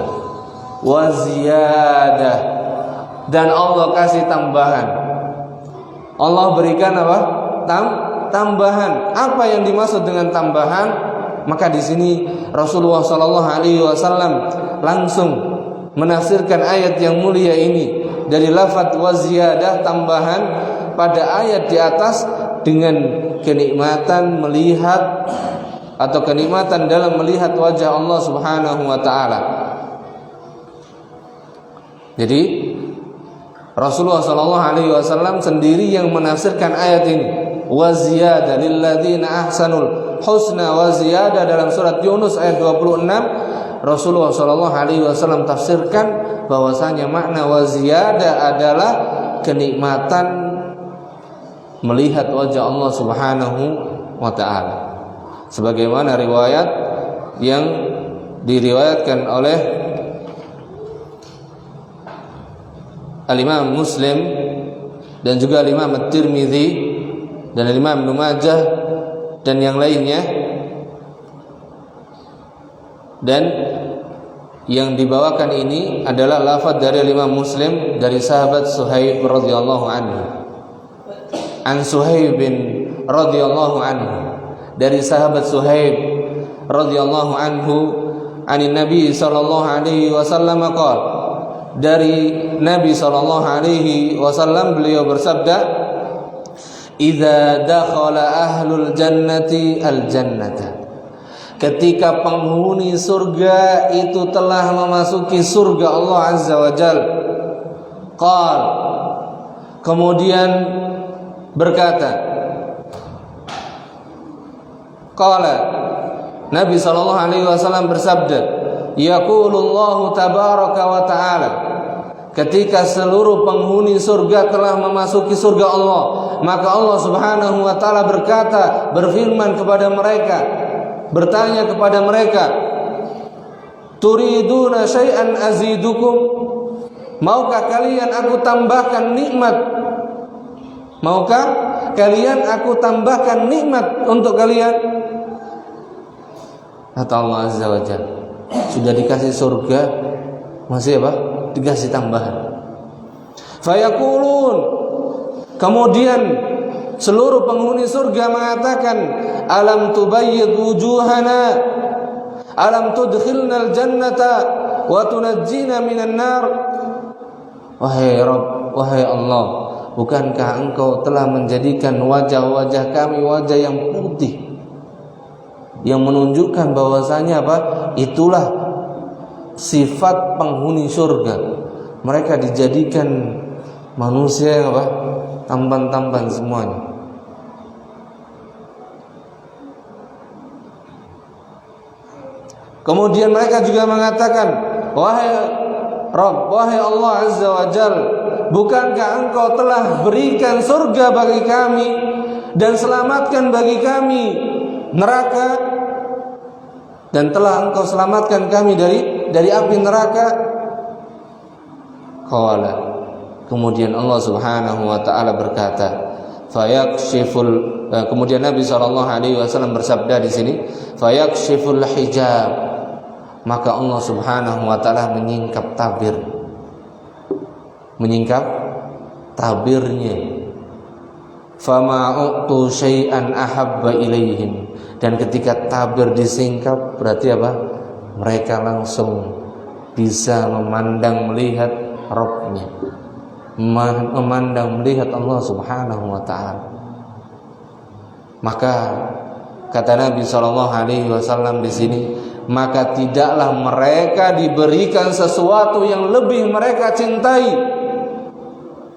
Speaker 1: wa ziyadah, dan Allah kasih tambahan. Allah berikan apa? Tambahan. Apa yang dimaksud dengan tambahan? Maka di sini Rasulullah Shallallahu Alaihi Wasallam langsung menafsirkan ayat yang mulia ini dari lafaz wa ziyadah, tambahan, pada ayat di atas dengan kenikmatan melihat atau kenikmatan dalam melihat wajah Allah Subhanahu wa taala. Jadi Rasulullah Shallallahu Alaihi Wasallam sendiri yang menafsirkan ayat ini, wa ziyadah lilladzina ahsanul husna wa ziyadah, dalam surat Yunus ayat 26. Rasulullah Shallallahu Alaihi Wasallam tafsirkan bahwasanya makna wa ziyadah adalah kenikmatan melihat wajah Allah Subhanahu wa taala, sebagaimana riwayat yang diriwayatkan oleh Al-Imam Muslim dan juga Al-Imam At-Tirmidzi dan Al-Imam Ibnu Majah dan yang lainnya. Dan Yang dibawakan ini adalah lafaz dari Imam Muslim dari sahabat Suhaib radhiyallahu anhu. An Suhaib bin radhiyallahu anhu, dari sahabat Suhaib radhiyallahu anhu, anin Nabi sallallahu alaihi wasallam qala, dari Nabi sallallahu alaihi wasallam beliau bersabda, idza dakhala ahlul jannati al jannata, ketika penghuni surga itu telah memasuki surga Allah Azza wa Jal, qal, kemudian berkata, qala, Nabi sallallahu alaihi wasallam bersabda, yaqulullahu tabaraka wa ta'ala, ketika seluruh penghuni surga telah memasuki surga Allah, maka Allah Subhanahu wa taala berkata, berfirman kepada mereka, bertanya kepada mereka, turiduna syai'an azidukum, maukah kalian aku tambahkan nikmat? Maukah kalian aku tambahkan nikmat untuk kalian? Kata Allah Azza wa Jalla, sudah dikasih surga, masih apa? Dikasih tambahan. Fayaqulun, kemudian seluruh penghuni surga mengatakan, alam tubayyid wujuhana, alam tudkhilnal jannata wa tunajjina minan nar. Wahai Rabb, wahai Allah, bukankah engkau telah menjadikan wajah-wajah kami wajah yang putih, yang menunjukkan bahwasanya apa? Itulah sifat penghuni surga. Mereka dijadikan manusia yang apa? Tampan-tampan semuanya. Kemudian mereka juga mengatakan, wahai Rabb, wahai Allah Azza wa Jal, bukankah engkau telah berikan surga bagi kami dan selamatkan bagi kami neraka, dan telah engkau selamatkan kami dari api neraka? Qala, kemudian Allah Subhanahu wa taala berkata, kemudian Nabi sallallahu alaihi wasallam bersabda di sini, fayakshiful hijab, maka Allah Subhanahu wa taala menyingkap tabirnya. Fama u'tu syai'an ahabba ilaihim, dan ketika tabir disingkap berarti apa? Mereka langsung bisa memandang melihat Rabbnya, memandang melihat Allah Subhanahu wa taala. Maka kata Nabi sallallahu alaihi wasallam di sini, maka tidaklah mereka diberikan sesuatu yang lebih mereka cintai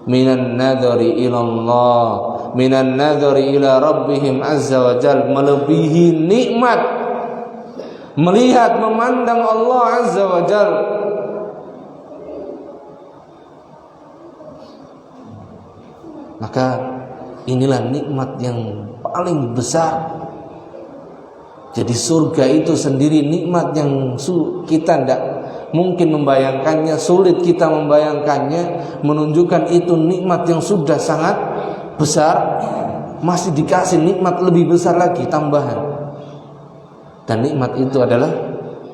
Speaker 1: minan nadhari ila Allah, minan nadhari ila Rabbihim azza wa jal, melebihi nikmat melihat, memandang Allah azza wa jal. Maka inilah nikmat yang paling besar. Jadi surga itu sendiri nikmat yang kita tidak mungkin membayangkannya, sulit kita membayangkannya, menunjukkan itu nikmat yang sudah sangat besar, masih dikasih nikmat lebih besar lagi tambahan. Dan nikmat itu adalah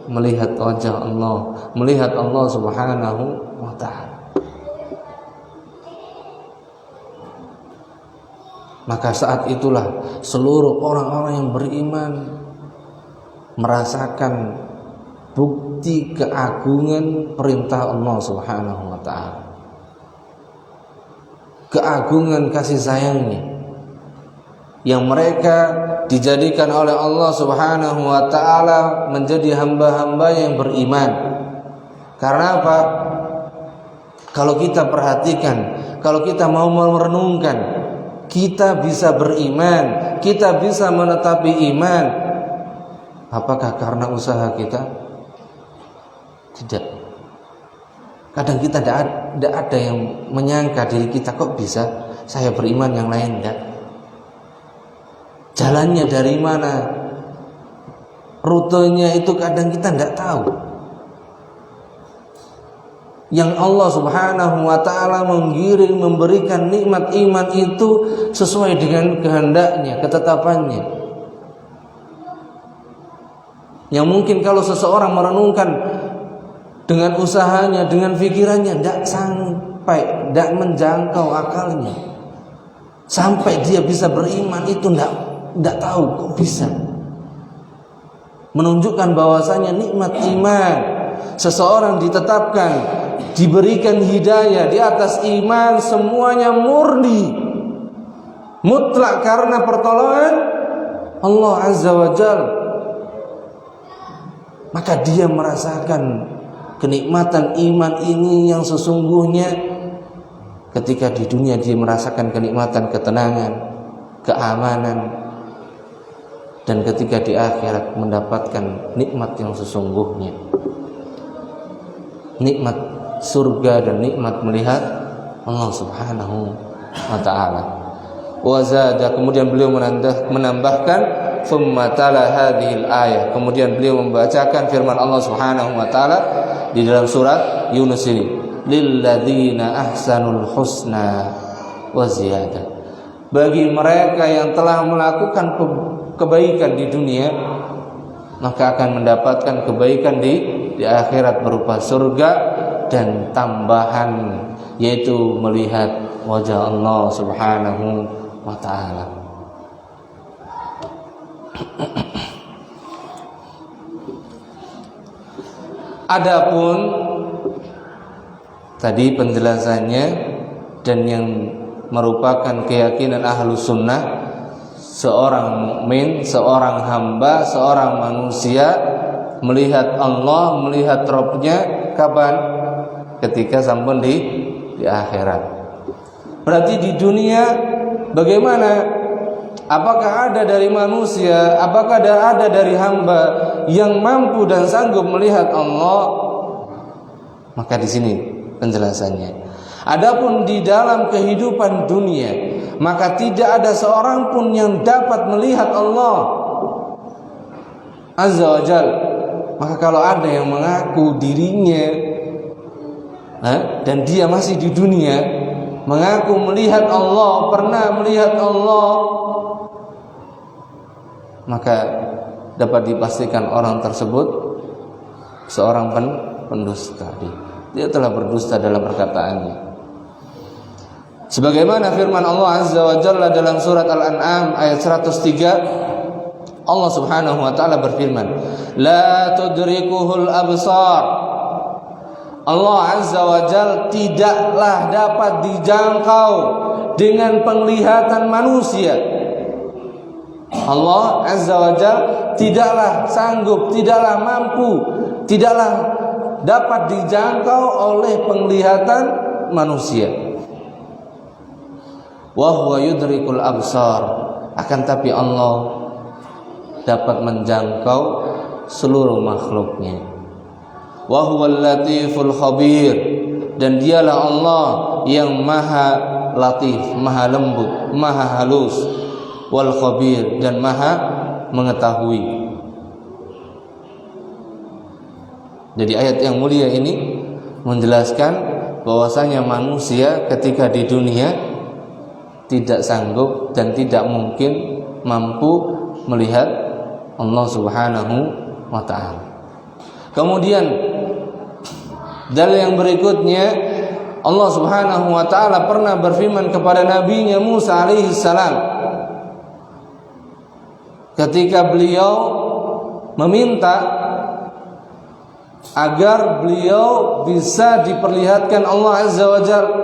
Speaker 1: melihat wajah Allah, melihat Allah Subhanahu wa ta'ala. Maka saat itulah seluruh orang-orang yang beriman merasakan bukti keagungan perintah Allah Subhanahu wa ta'ala, keagungan kasih sayangnya, yang mereka dijadikan oleh Allah Subhanahu wa ta'ala menjadi hamba-hamba yang beriman. Karena apa? Kalau kita perhatikan, kalau kita mau merenungkan, kita bisa beriman, kita bisa menetapi iman. Apakah karena usaha kita? Tidak. Kadang kita tidak ada yang menyangka diri kita, kok bisa saya beriman yang lain enggak. Jalannya dari mana, rutenya itu kadang kita tidak tahu. Yang Allah Subhanahu wa ta'ala menggiring, memberikan nikmat iman itu sesuai dengan kehendaknya, ketetapannya. Yang mungkin kalau seseorang merenungkan dengan usahanya, dengan pikirannya, tidak sampai, tidak menjangkau akalnya. Sampai dia bisa beriman itu tidak tahu kok bisa. Menunjukkan bahwasanya nikmat iman, seseorang ditetapkan, diberikan hidayah di atas iman, semuanya murni, mutlak karena pertolongan Allah Azza wa Jalla. Maka dia merasakan kenikmatan iman ini yang sesungguhnya ketika di dunia dia merasakan kenikmatan ketenangan, keamanan, dan ketika di akhirat mendapatkan nikmat yang sesungguhnya, nikmat surga dan nikmat melihat Allah Subhanahu wa ta'ala. Wa zada, kemudian beliau menambahkan thumma tala hadhil ayah, kemudian beliau membacakan firman Allah Subhanahu wa ta'ala di dalam surat Yunus ini, lilladzina ahsanul husna wa ziyadah, bagi mereka yang telah melakukan kebaikan di dunia maka akan mendapatkan kebaikan di akhirat berupa surga dan tambahan, yaitu melihat wajah Allah Subhanahu wa ta'ala. Adapun tadi penjelasannya dan yang merupakan keyakinan ahlus sunnah, seorang mukmin, seorang hamba, seorang manusia melihat Allah, melihat Rabb-nya kapan? Ketika sampun di akhirat. Berarti di dunia bagaimana? Apakah ada dari manusia, apakah ada dari hamba yang mampu dan sanggup melihat Allah? Maka di sini penjelasannya. Adapun di dalam kehidupan dunia, maka tidak ada seorang pun yang dapat melihat Allah Azza wa Jalla. Maka kalau ada yang mengaku dirinya dan dia masih di dunia mengaku melihat Allah, pernah melihat Allah, maka dapat dipastikan orang tersebut seorang pendusta. Dia telah berdusta dalam perkataannya. Sebagaimana firman Allah Azza wa Jalla dalam surat Al-An'am ayat 103, Allah Subhanahu wa ta'ala berfirman, la tudrikuhul absar. Allah Azza wa Jalla tidaklah dapat dijangkau dengan penglihatan manusia. Allah Azza wa Jalla tidaklah sanggup, tidaklah mampu, tidaklah dapat dijangkau oleh penglihatan manusia. Wa huwa yudrikul absar, akan tapi Allah dapat menjangkau seluruh makhluknya. Wa huwal latiful khabir, dan dialah Allah yang maha latif, maha lembut, maha halus, wal khabir, dan maha mengetahui. Jadi ayat yang mulia ini menjelaskan bahwasanya manusia ketika di dunia tidak sanggup dan tidak mungkin mampu melihat Allah Subhanahu wa ta'ala. Kemudian dalil yang berikutnya, Allah Subhanahu wa ta'ala pernah berfirman kepada nabinya Musa alaihi salam ketika beliau meminta agar beliau bisa diperlihatkan Allah Azza wa Jalla.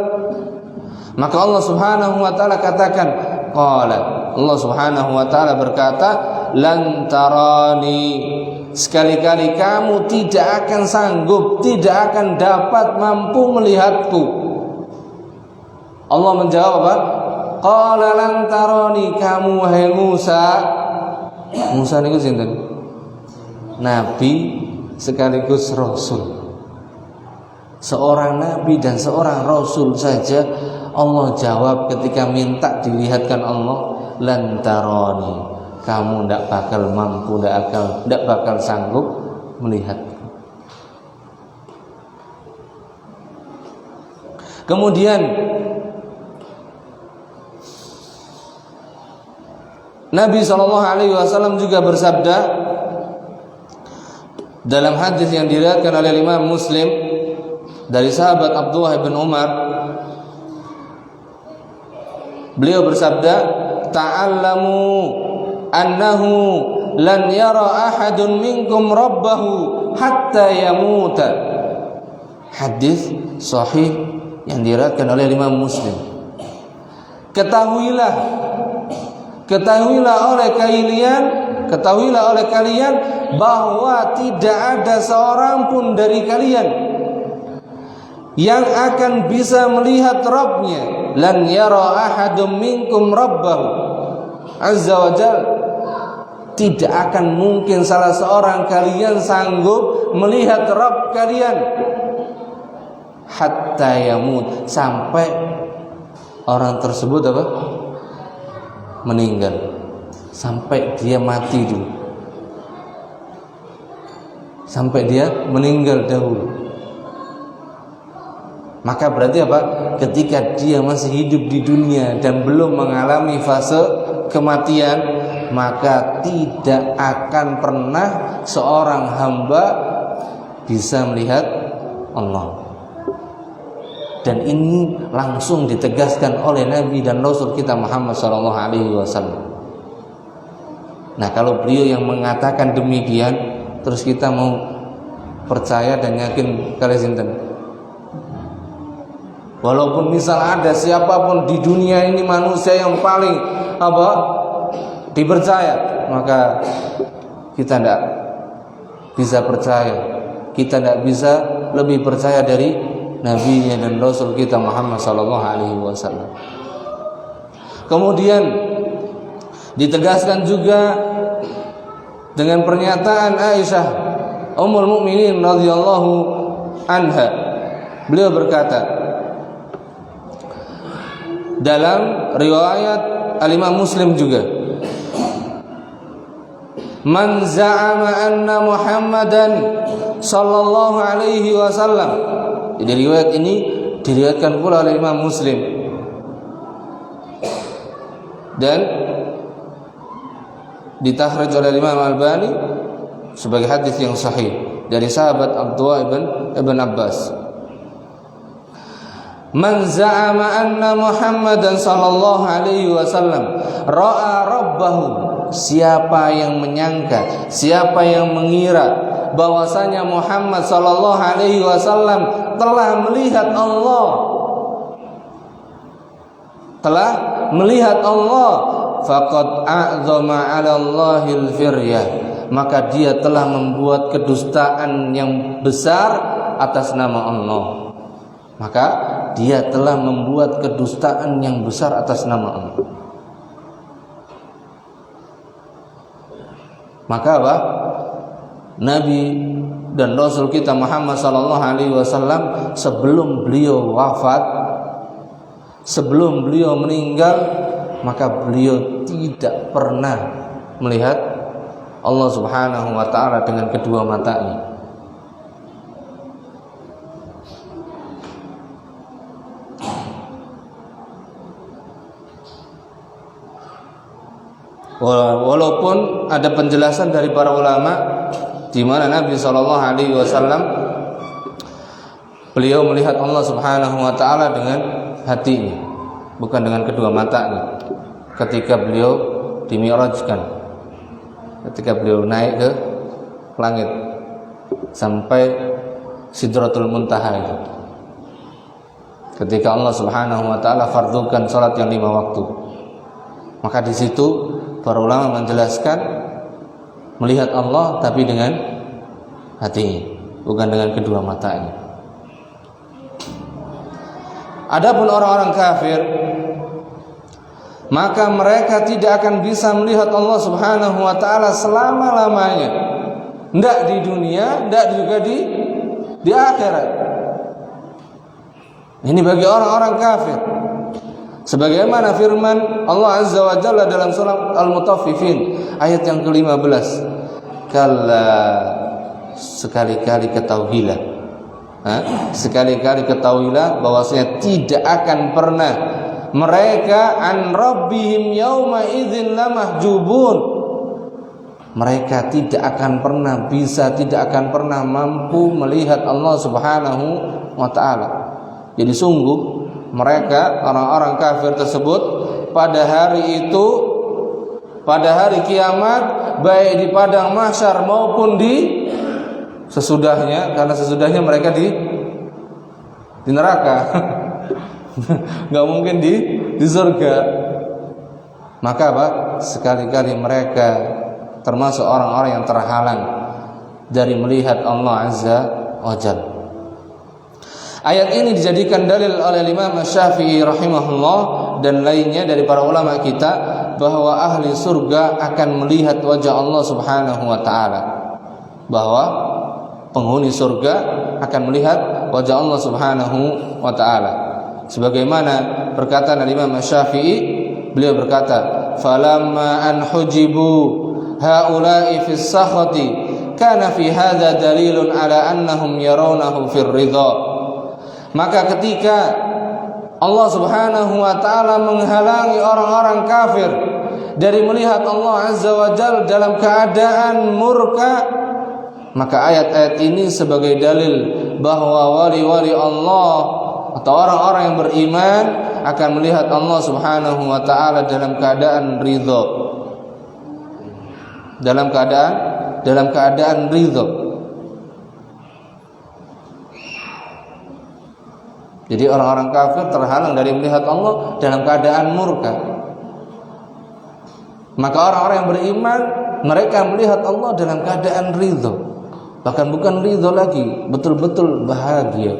Speaker 1: Maka Allah Subhanahu wa ta'ala katakan, qala, Allah Subhanahu wa ta'ala berkata, lan tarani, sekali-kali kamu tidak akan sanggup, tidak akan dapat mampu melihatku. Allah menjawab apa? Qala lan tarani, kamu wahai Musa. Musa niku sinten? Nabi sekaligus rasul. Seorang nabi dan seorang rasul saja Allah jawab ketika minta dilihatkan Allah, lan tarani, kamu tidak bakal mampu, tidak bakal sanggup melihat. Kemudian Nabi SAW juga bersabda, Dalam hadis yang diriwayatkan oleh Imam Muslim dari sahabat Abdullah bin Umar, beliau bersabda, "Ta'allamu annahu lan yara ahadun minkum rabbahu hatta yamuta." Hadis sahih yang diriwayatkan oleh Imam Muslim. Ketahuilah oleh kalian bahwa tidak ada seorang pun dari kalian yang akan bisa melihat Rabbnya. Lan yara ahadum minkum rabbahu azza wa jalla. Tidak akan mungkin salah seorang kalian sanggup melihat Rabb kalian hatta yamut, sampai orang tersebut meninggal, sampai dia mati dulu, sampai dia meninggal dahulu. Maka berarti ketika dia masih hidup di dunia dan belum mengalami fase kematian, maka tidak akan pernah seorang hamba bisa melihat Allah. Dan ini langsung ditegaskan oleh Nabi dan Rasul kita Muhammad SAW. Nah, kalau beliau yang mengatakan demikian, terus kita mau percaya dan yakin kali sinten? Walaupun misal ada siapapun di dunia ini manusia yang paling dipercaya, maka kita tidak bisa percaya, kita tidak bisa lebih percaya dari Nabi-Nya dan Rasul kita Muhammad SAW. Kemudian ditegaskan juga dengan pernyataan Aisyah Ummul Mukminin radhiyallahu anha. Beliau berkata dalam riwayat Al-Imam Muslim juga, "Man za'ama anna Muhammadan sallallahu alaihi wasallam." Jadi riwayat ini diriwayatkan pula oleh Imam Muslim dan ditakhrij oleh Imam Al-Albani sebagai hadis yang sahih dari sahabat Abdullah ibn Abbas. "Man za'ama anna Muhammadan sallallahu alaihi wasallam ra'a rabbahu." Siapa yang menyangka, siapa yang mengira bahwasanya Muhammad sallallahu alaihi wasallam telah melihat Allah, faqad a'zama 'ala Allahil firyah, maka dia telah membuat kedustaan yang besar atas nama Allah. Maka dia telah membuat kedustaan yang besar atas nama Allah. Maka Nabi dan Rasul kita Muhammad sallallahu alaihi wasallam sebelum beliau wafat, sebelum beliau meninggal, maka beliau tidak pernah melihat Allah Subhanahu wa taala dengan kedua matanya. Walaupun ada penjelasan dari para ulama di mana Nabi SAW beliau melihat Allah Subhanahu wa taala dengan hatinya, bukan dengan kedua matanya. Ketika beliau dimi'rajkan, ketika beliau naik ke langit sampai Sidratul Muntaha itu, ketika Allah Subhanahu wa taala fardhukan salat yang 5 waktu, maka di situ para ulama menjelaskan melihat Allah tapi dengan hatinya, bukan dengan kedua matanya. Adapun orang-orang kafir, maka mereka tidak akan bisa melihat Allah Subhanahu wa taala selama-lamanya. Tidak di dunia, tidak juga di akhirat. Ini bagi orang-orang kafir. Sebagaimana firman Allah Azza wa Jalla dalam surah Al-Mutaffifin ayat yang ke-15, "Kalla, sekali-kali ketahuilah, sekali-kali ketahuilah bahwasanya tidak akan pernah mereka an rabbihim yauma idzin lamahjubun." mereka tidak akan pernah mampu melihat Allah Subhanahu wa taala. Jadi sungguh mereka orang-orang kafir tersebut pada hari itu, pada hari kiamat, baik di padang mahsyar maupun di sesudahnya, karena sesudahnya mereka di neraka. Nggak mungkin di surga. Maka apa? Sekali-kali mereka termasuk orang-orang yang terhalang dari melihat Allah Azza wa Jalla. Ayat ini dijadikan dalil oleh Imam Syafi'i rahimahullah dan lainnya dari para ulama kita bahwa ahli surga akan melihat wajah Allah Subhanahu wa taala. Bahwa penghuni surga akan melihat wajah Allah Subhanahu wa taala. Sebagaimana perkataan Imam Syafi'i, beliau berkata, "Falamma an hujibu haula'i fis sakhati kana fi hadza dalilun ala annahum yarawnahu fir ridha." Maka ketika Allah Subhanahu wa taala menghalangi orang-orang kafir dari melihat Allah Azza wa Jalla dalam keadaan murka, maka ayat-ayat ini sebagai dalil bahwa wali-wali Allah atau orang-orang yang beriman akan melihat Allah Subhanahu wa taala dalam keadaan ridha. Dalam keadaan ridha. Jadi orang-orang kafir terhalang dari melihat Allah dalam keadaan murka. Maka orang-orang yang beriman, mereka melihat Allah dalam keadaan ridho. Bahkan bukan ridho lagi, betul-betul bahagia.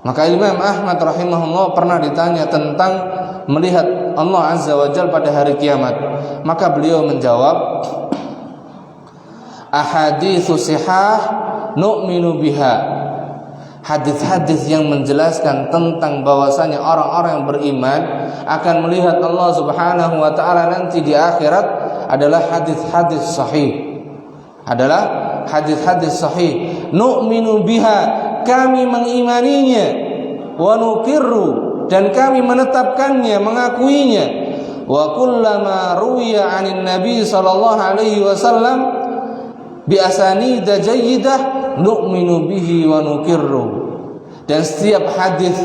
Speaker 1: Maka Imam Ahmad rahimahullah pernah ditanya tentang melihat Allah Azza wa Jalla pada hari kiamat. Maka beliau menjawab, ahaditsu sihah nu'minu biha. Hadis-hadis yang menjelaskan tentang bahwasanya orang-orang yang beriman akan melihat Allah Subhanahu wa taala nanti di akhirat adalah hadis-hadis sahih. Nu'minu biha, kami mengimaninya, wa nuqirru, dan kami menetapkannya, mengakuinya. Wa kullama ruwiya 'anil nabi sallallahu alaihi wasallam bi asanida jayyidah nu'minu bihi wa nuqirru. Dan setiap hadis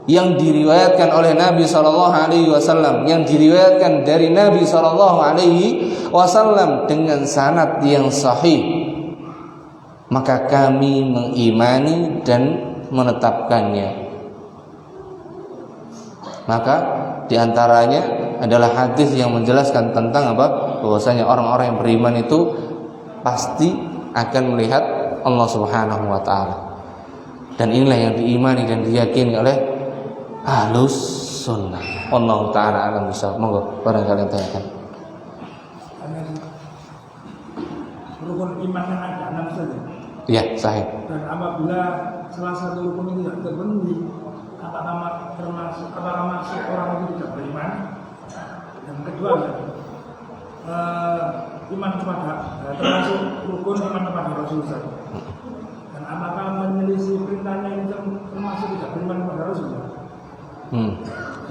Speaker 1: yang diriwayatkan oleh Nabi sallallahu alaihi wasallam, yang diriwayatkan dari Nabi sallallahu alaihi wasallam dengan sanad yang sahih, maka kami mengimani dan menetapkannya. Maka diantaranya adalah hadis yang menjelaskan tentang apa? Bahwasanya orang-orang yang beriman itu pasti akan melihat Allah Subhanahu wa taala. Dan inilah yang diimani dan diyakini oleh Ahlus Sunnah. Allah taala alam bisawab. Monggo barangkali yang tanyakan.
Speaker 2: Rukun iman yang ada 6 saja.
Speaker 1: Iya, sahih.
Speaker 2: Dan apabila salah satu rukun itu tidak terpenuhi, apakah masuk orang itu tidak beriman? Dan kedua, iman kepada termasuk rukun iman kepada Rasulullah. Dan apakah menyelisih perintahnya itu termasuk tidak beriman kepada Rasulullah?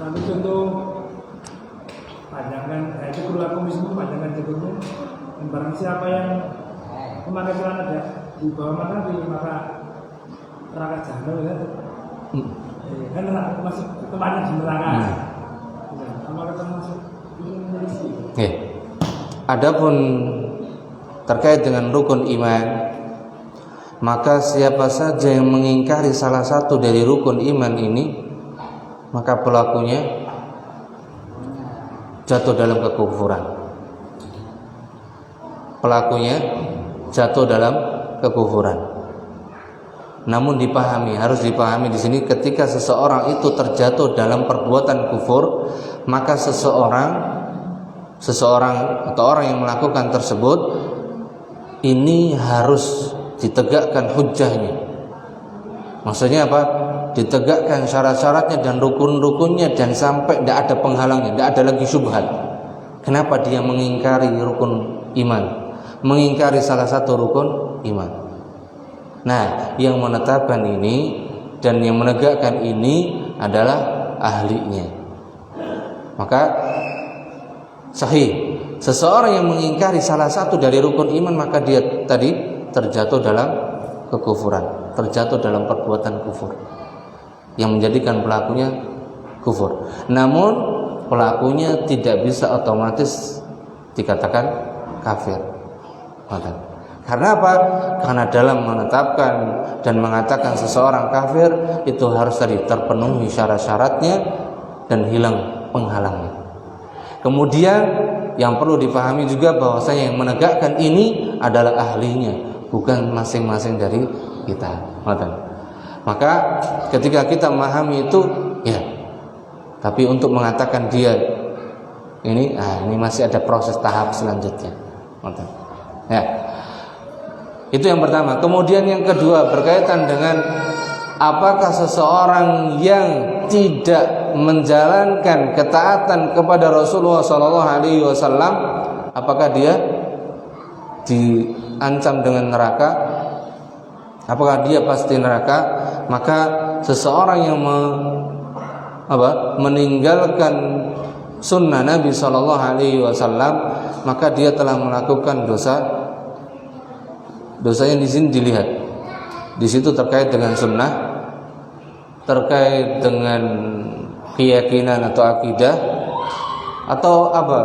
Speaker 2: Satu contoh, panjangkan, itu berlaku mismu, panjangkan jengkutmu. Dan barang siapa yang memakai celana di bawah matahari, maka neraka jahanam ya. Kan masuk tempatnya di neraka. Apakah termasuk ini menyelisih?
Speaker 1: Adapun terkait dengan rukun iman, maka siapa saja yang mengingkari salah satu dari rukun iman ini, maka pelakunya jatuh dalam kekufuran. Pelakunya jatuh dalam kekufuran. Namun harus dipahami di sini, ketika seseorang itu terjatuh dalam perbuatan kufur, maka seseorang atau orang yang melakukan tersebut ini harus ditegakkan hujjahnya. Maksudnya apa? Ditegakkan syarat-syaratnya dan rukun-rukunnya, dan sampai tidak ada penghalangnya, tidak ada lagi syubhat. Kenapa dia mengingkari rukun iman, mengingkari salah satu rukun iman? Nah, yang menetapkan ini dan yang menegakkan ini adalah ahlinya. Maka sahih seseorang yang mengingkari salah satu dari rukun iman, maka dia tadi terjatuh dalam kekufuran, terjatuh dalam perbuatan kufur yang menjadikan pelakunya kufur. Namun pelakunya tidak bisa otomatis dikatakan kafir. Karena apa? Karena dalam menetapkan dan mengatakan seseorang kafir itu harus tadi terpenuhi syarat-syaratnya dan hilang penghalangnya. Kemudian yang perlu dipahami juga bahwasanya yang menegakkan ini adalah ahlinya, bukan masing-masing dari kita. Maka ketika kita memahami itu, ya. Tapi untuk mengatakan dia ini masih ada proses tahap selanjutnya. Ya. Itu yang pertama. Kemudian yang kedua berkaitan dengan apakah seseorang yang tidak menjalankan ketaatan kepada Rasulullah SAW, apakah dia diancam dengan neraka? Apakah dia pasti neraka? Maka seseorang yang meninggalkan sunnah Nabi SAW, maka dia telah melakukan dosa. Dosanya di sini dilihat. Di situ terkait dengan sunnah, terkait dengan keyakinan atau akidah, atau apa?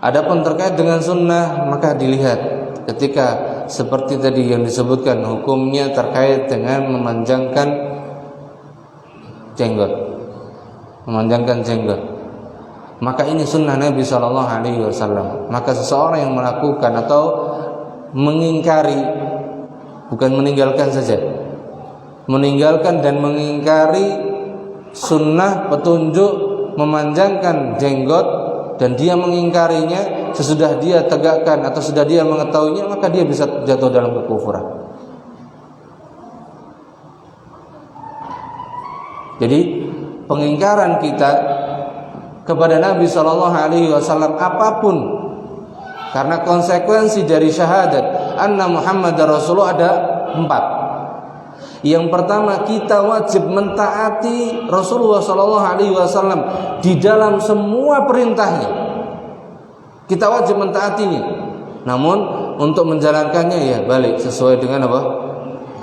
Speaker 1: Adapun terkait dengan sunnah, maka dilihat ketika seperti tadi yang disebutkan, hukumnya terkait dengan memanjangkan jenggot, maka ini sunnah Nabi SAW. Maka seseorang yang melakukan atau mengingkari, bukan meninggalkan saja, meninggalkan dan mengingkari sunnah petunjuk memanjangkan jenggot, dan dia mengingkarinya sesudah dia tegakkan atau sudah dia mengetahuinya, maka dia bisa jatuh dalam kekufuran. Jadi pengingkaran kita kepada Nabi SAW apapun, karena konsekuensi dari syahadat anna Muhammadar Rasulullah ada 4. Yang pertama, kita wajib mentaati Rasulullah SAW di dalam semua perintahnya. Kita wajib mentaatinya. Namun untuk menjalankannya ya balik sesuai dengan apa?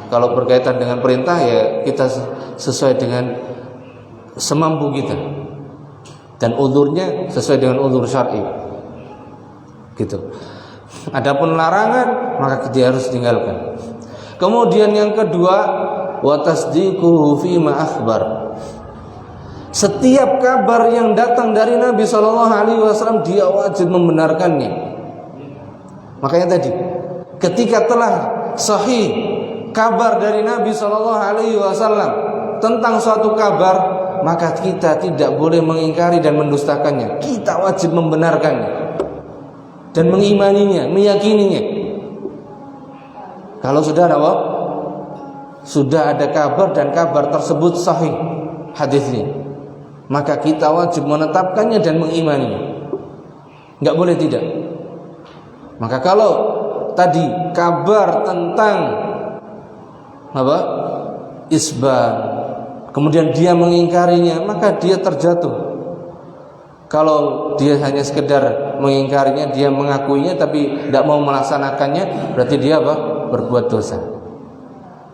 Speaker 1: Kalau berkaitan dengan perintah ya kita sesuai dengan semampu kita, dan uzurnya sesuai dengan uzur syar'i. Gitu. Adapun larangan maka dia harus tinggalkan. Kemudian yang kedua, wa tasdiquhu fi ma akhbar. Setiap kabar yang datang dari Nabi SAW dia wajib membenarkannya. Makanya tadi ketika telah sahih kabar dari Nabi SAW tentang suatu kabar, maka kita tidak boleh mengingkari dan mendustakannya. Kita wajib membenarkannya dan mengimaninya, meyakininya. Kalau sudah ada apa? Sudah ada kabar dan kabar tersebut sahih hadisnya, maka kita wajib menetapkannya dan mengimaninya. Enggak boleh tidak. Maka kalau tadi kabar tentang apa? Isbal, kemudian dia mengingkarinya, maka dia terjatuh. Kalau dia hanya sekedar mengingkarinya, dia mengakuinya tapi tidak mau melaksanakannya, berarti dia apa? Berbuat dosa,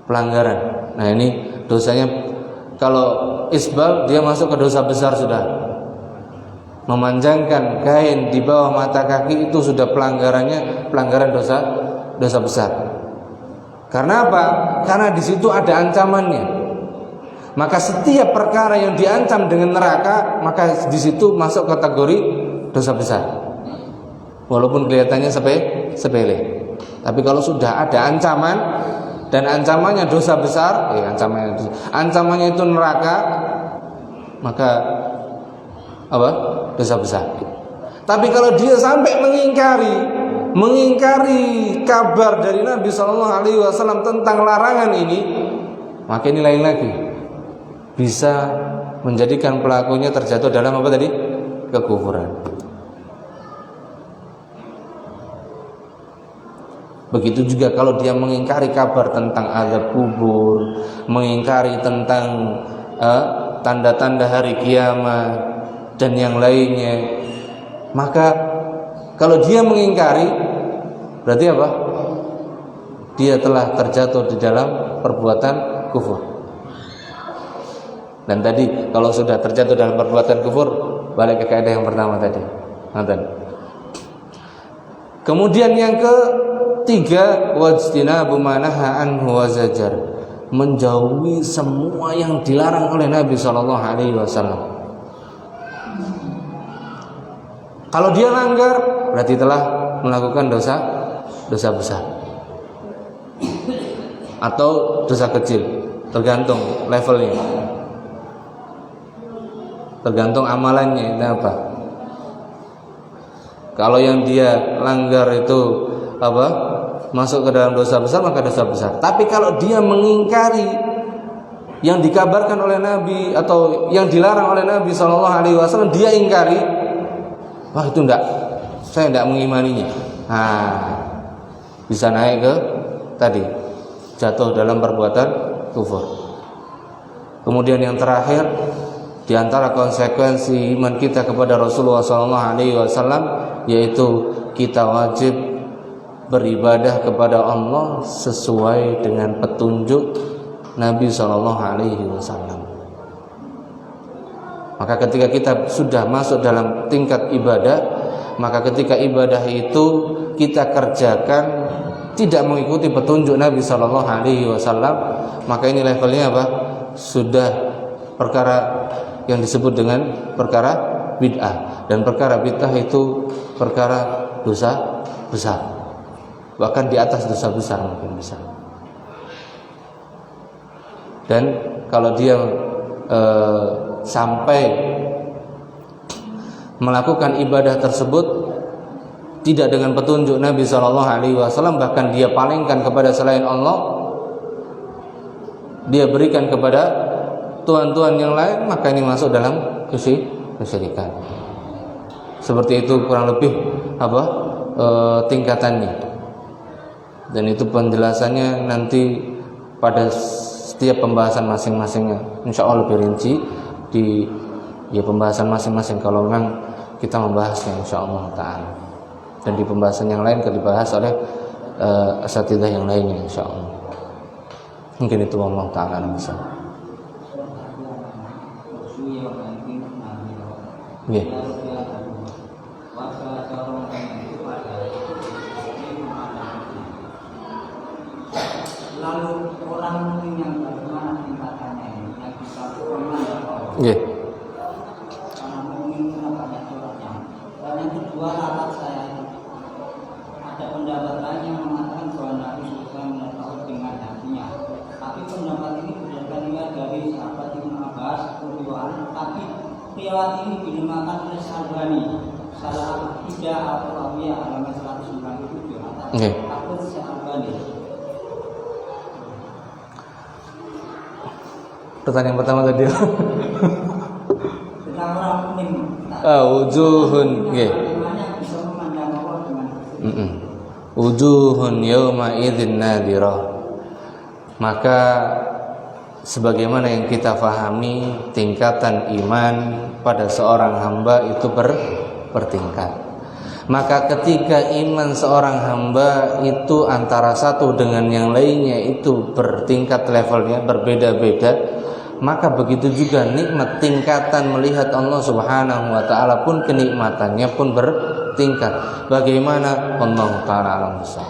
Speaker 1: pelanggaran. Nah ini dosanya, kalau isbal dia masuk ke dosa besar sudah. Memanjangkan kain di bawah mata kaki itu sudah pelanggaran dosa besar. Karena apa? Karena di situ ada ancamannya. Maka setiap perkara yang diancam dengan neraka, maka di situ masuk kategori dosa besar. Walaupun kelihatannya sepele. Tapi kalau sudah ada ancaman dan ancamannya dosa besar, ancamannya itu neraka, maka apa? Dosa besar. Tapi kalau dia sampai mengingkari kabar dari Nabi SAW tentang larangan ini, maka ini lain lagi, bisa menjadikan pelakunya terjatuh dalam apa tadi? Kekufuran. Begitu juga kalau dia mengingkari kabar tentang azab kubur, mengingkari tentang tanda-tanda hari kiamat dan yang lainnya, Maka kalau dia mengingkari, berarti apa? Dia telah terjatuh di dalam perbuatan kufur. Dan tadi kalau sudah terjatuh dalam perbuatan kufur, balik ke kaidah yang pertama tadi. Nanti. Kemudian yang ketiga, wajtinabu ma nahaa anhu wa zajar, menjauhi semua yang dilarang oleh Nabi sallallahu alaihi wasallam. Kalau dia langgar, berarti telah melakukan dosa besar atau dosa kecil, tergantung levelnya, tergantung amalannya itu apa. Kalau yang dia langgar itu apa, masuk ke dalam dosa besar, maka dosa besar. Tapi kalau dia mengingkari yang dikabarkan oleh Nabi atau yang dilarang oleh Nabi SAW, dia ingkari, wah itu enggak, saya enggak mengimaninya. Bisa naik ke tadi, jatuh dalam perbuatan kufur. Kemudian yang terakhir, di antara konsekuensi iman kita kepada Rasulullah SAW, yaitu kita wajib beribadah kepada Allah sesuai dengan petunjuk Nabi SAW. Maka ketika kita sudah masuk dalam tingkat ibadah, maka ketika ibadah itu kita kerjakan tidak mengikuti petunjuk Nabi SAW, maka ini levelnya apa? Sudah perkara yang disebut dengan perkara bid'ah. Dan perkara bid'ah itu perkara dosa besar, bahkan di atas dosa besar mungkin bisa. Dan kalau dia sampai melakukan ibadah tersebut tidak dengan petunjuk Nabi SAW, bahkan dia palingkan kepada selain Allah, dia berikan kepada tuhan-tuhan yang lain, maka ini masuk dalam kesyirikan. Seperti itu kurang lebih tingkatannya. Dan itu penjelasannya nanti pada setiap pembahasan masing-masingnya, insya Allah lebih rinci di pembahasan masing-masing kalau memang kita membahasnya, insya Allah ta'ala. Dan di pembahasan yang lain akan dibahas oleh asatidzah yang lainnya, insya Allah. Mungkin itu Allah ta'ala bisa. Yeah.
Speaker 3: Lalu orang yang bagaimana tingkatannya ini yang bisa
Speaker 1: Yeah.
Speaker 3: karena mungkin banyak coraknya. Dan yang kedua, alat saya ada pendapat lain yang mengatakan bahwa Nabi sudah mengetahui dengan hatinya. Tapi pendapat ini berdasarkan riwayat dari sahabat Ibnu Abbas radhiyallahu, tapi riwayat ini dinamakan oleh Syalbani salah tidak atau Awiyah halaman 197 atau Syalbani.
Speaker 1: Pertanyaan pertama tadi.
Speaker 3: Tentang orang mukmin.
Speaker 1: Wujuhun, nggih.
Speaker 3: Bagaimana bisa memandang Allah dengan
Speaker 1: Wujuhun yawma idzin nadhirah. Maka sebagaimana yang kita fahami, tingkatan iman pada seorang hamba itu bertingkat. Maka ketika iman seorang hamba itu antara satu dengan yang lainnya itu bertingkat levelnya, berbeda-beda, maka begitu juga nikmat tingkatan melihat Allah Subhanahu wa ta'ala pun kenikmatannya pun bertingkat. Bagaimana? Allah ta'ala alam besar.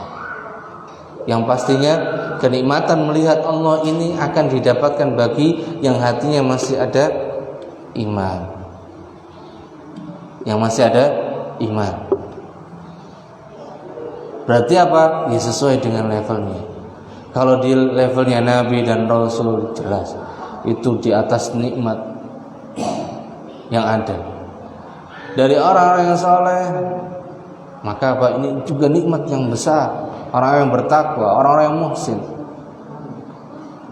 Speaker 1: Yang pastinya kenikmatan melihat Allah ini akan didapatkan bagi yang hatinya masih ada iman, yang masih ada iman. Berarti apa? Ya sesuai dengan levelnya. Kalau di levelnya Nabi dan Rasul, jelas itu di atas nikmat yang ada dari orang-orang yang saleh. Maka apa? Ini juga nikmat yang besar. Orang-orang yang bertakwa, orang-orang yang muhsin.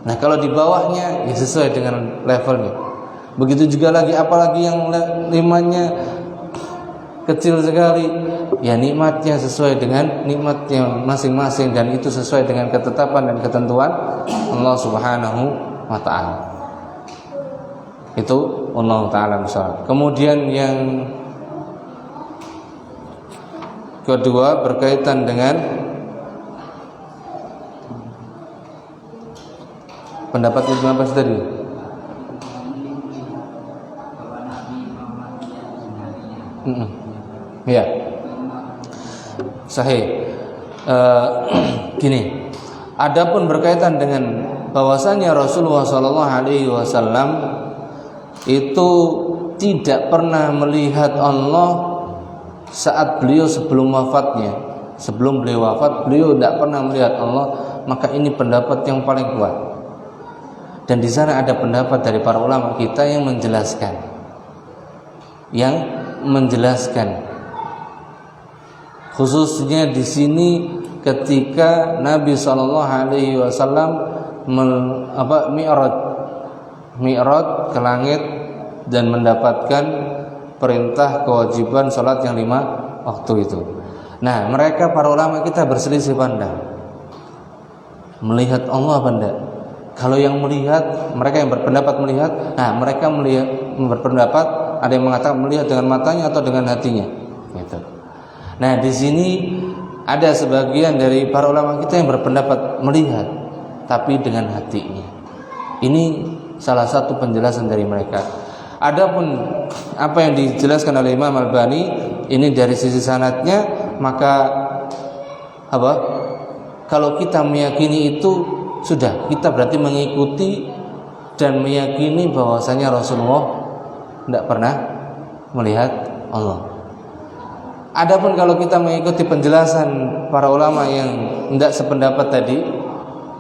Speaker 1: Nah kalau di bawahnya ya sesuai dengan levelnya. Begitu juga lagi, apalagi yang imannya kecil sekali, ya nikmatnya sesuai dengan nikmatnya masing-masing, dan itu sesuai dengan ketetapan dan ketentuan Allah Subhanahu wa ta'ala. Itu Allah ta'ala besar. Kemudian yang kedua berkaitan dengan pendapat Ibnu Abbas tadi. Ya, sahih. Gini, adapun berkaitan dengan bahwasanya Rasulullah Shallallahu Alaihi Wasallam itu tidak pernah melihat Allah saat beliau sebelum wafatnya. Sebelum beliau wafat, beliau tidak pernah melihat Allah. Maka ini pendapat yang paling kuat. Dan di sana ada pendapat dari para ulama kita yang menjelaskan, khususnya di sini ketika Nabi Shallallahu Alaihi Wasallam mi'raj ke langit dan mendapatkan perintah kewajiban sholat yang 5 waktu itu. Nah, mereka para ulama kita berselisih pandang. Melihat Allah apa enggak? Kalau yang melihat, mereka yang berpendapat melihat, mereka berpendapat ada yang mengatakan melihat dengan matanya atau dengan hatinya. Gitu. Nah, di sini ada sebagian dari para ulama kita yang berpendapat melihat, tapi dengan hatinya. Ini salah satu penjelasan dari mereka. Adapun apa yang dijelaskan oleh Imam Al-Albani ini dari sisi sanadnya, maka kalau kita meyakini itu sudah, kita berarti mengikuti dan meyakini bahwasanya Rasulullah tidak pernah melihat Allah. Adapun kalau kita mengikuti penjelasan para ulama yang tidak sependapat tadi,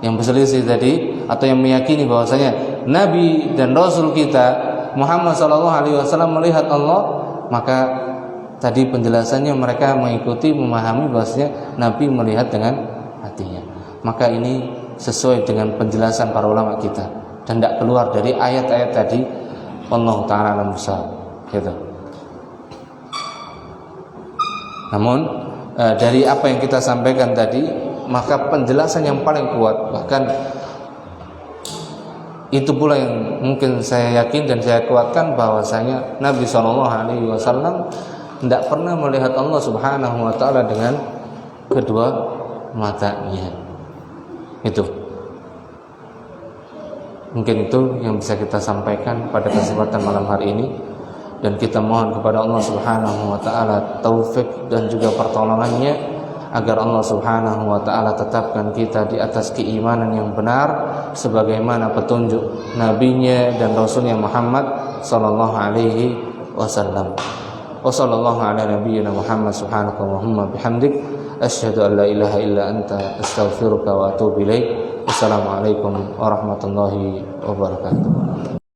Speaker 1: yang berselisih tadi, atau yang meyakini bahwasanya Nabi dan Rasul kita Muhammad SAW melihat Allah, maka tadi penjelasannya mereka mengikuti, memahami bahwasanya Nabi melihat dengan hatinya. Maka ini sesuai dengan penjelasan para ulama kita dan tidak keluar dari ayat-ayat tadi. Allah Ta'ala alam besar gitu. Namun dari apa yang kita sampaikan tadi, maka penjelasan yang paling kuat, bahkan itu pula yang mungkin saya yakin dan saya kuatkan, bahwasanya Nabi SAW tidak pernah melihat Allah Subhanahu Wa Ta'ala dengan kedua matanya. Itu mungkin itu yang bisa kita sampaikan pada kesempatan malam hari ini, dan kita mohon kepada Allah Subhanahu Wa Ta'ala taufik dan juga pertolongannya, agar Allah Subhanahu Wa Ta'ala tetapkan kita di atas keimanan yang benar sebagaimana petunjuk nabinya dan rasulnya Muhammad sallallahu alaihi wasallam. Wa sallallahu ala nabiyyina Muhammad subhanaka wa humma bihamdik asyhadu an la ilaha illa anta astaghfiruka wa atubu ilaik. Wassalamualaikum warahmatullahi wabarakatuh.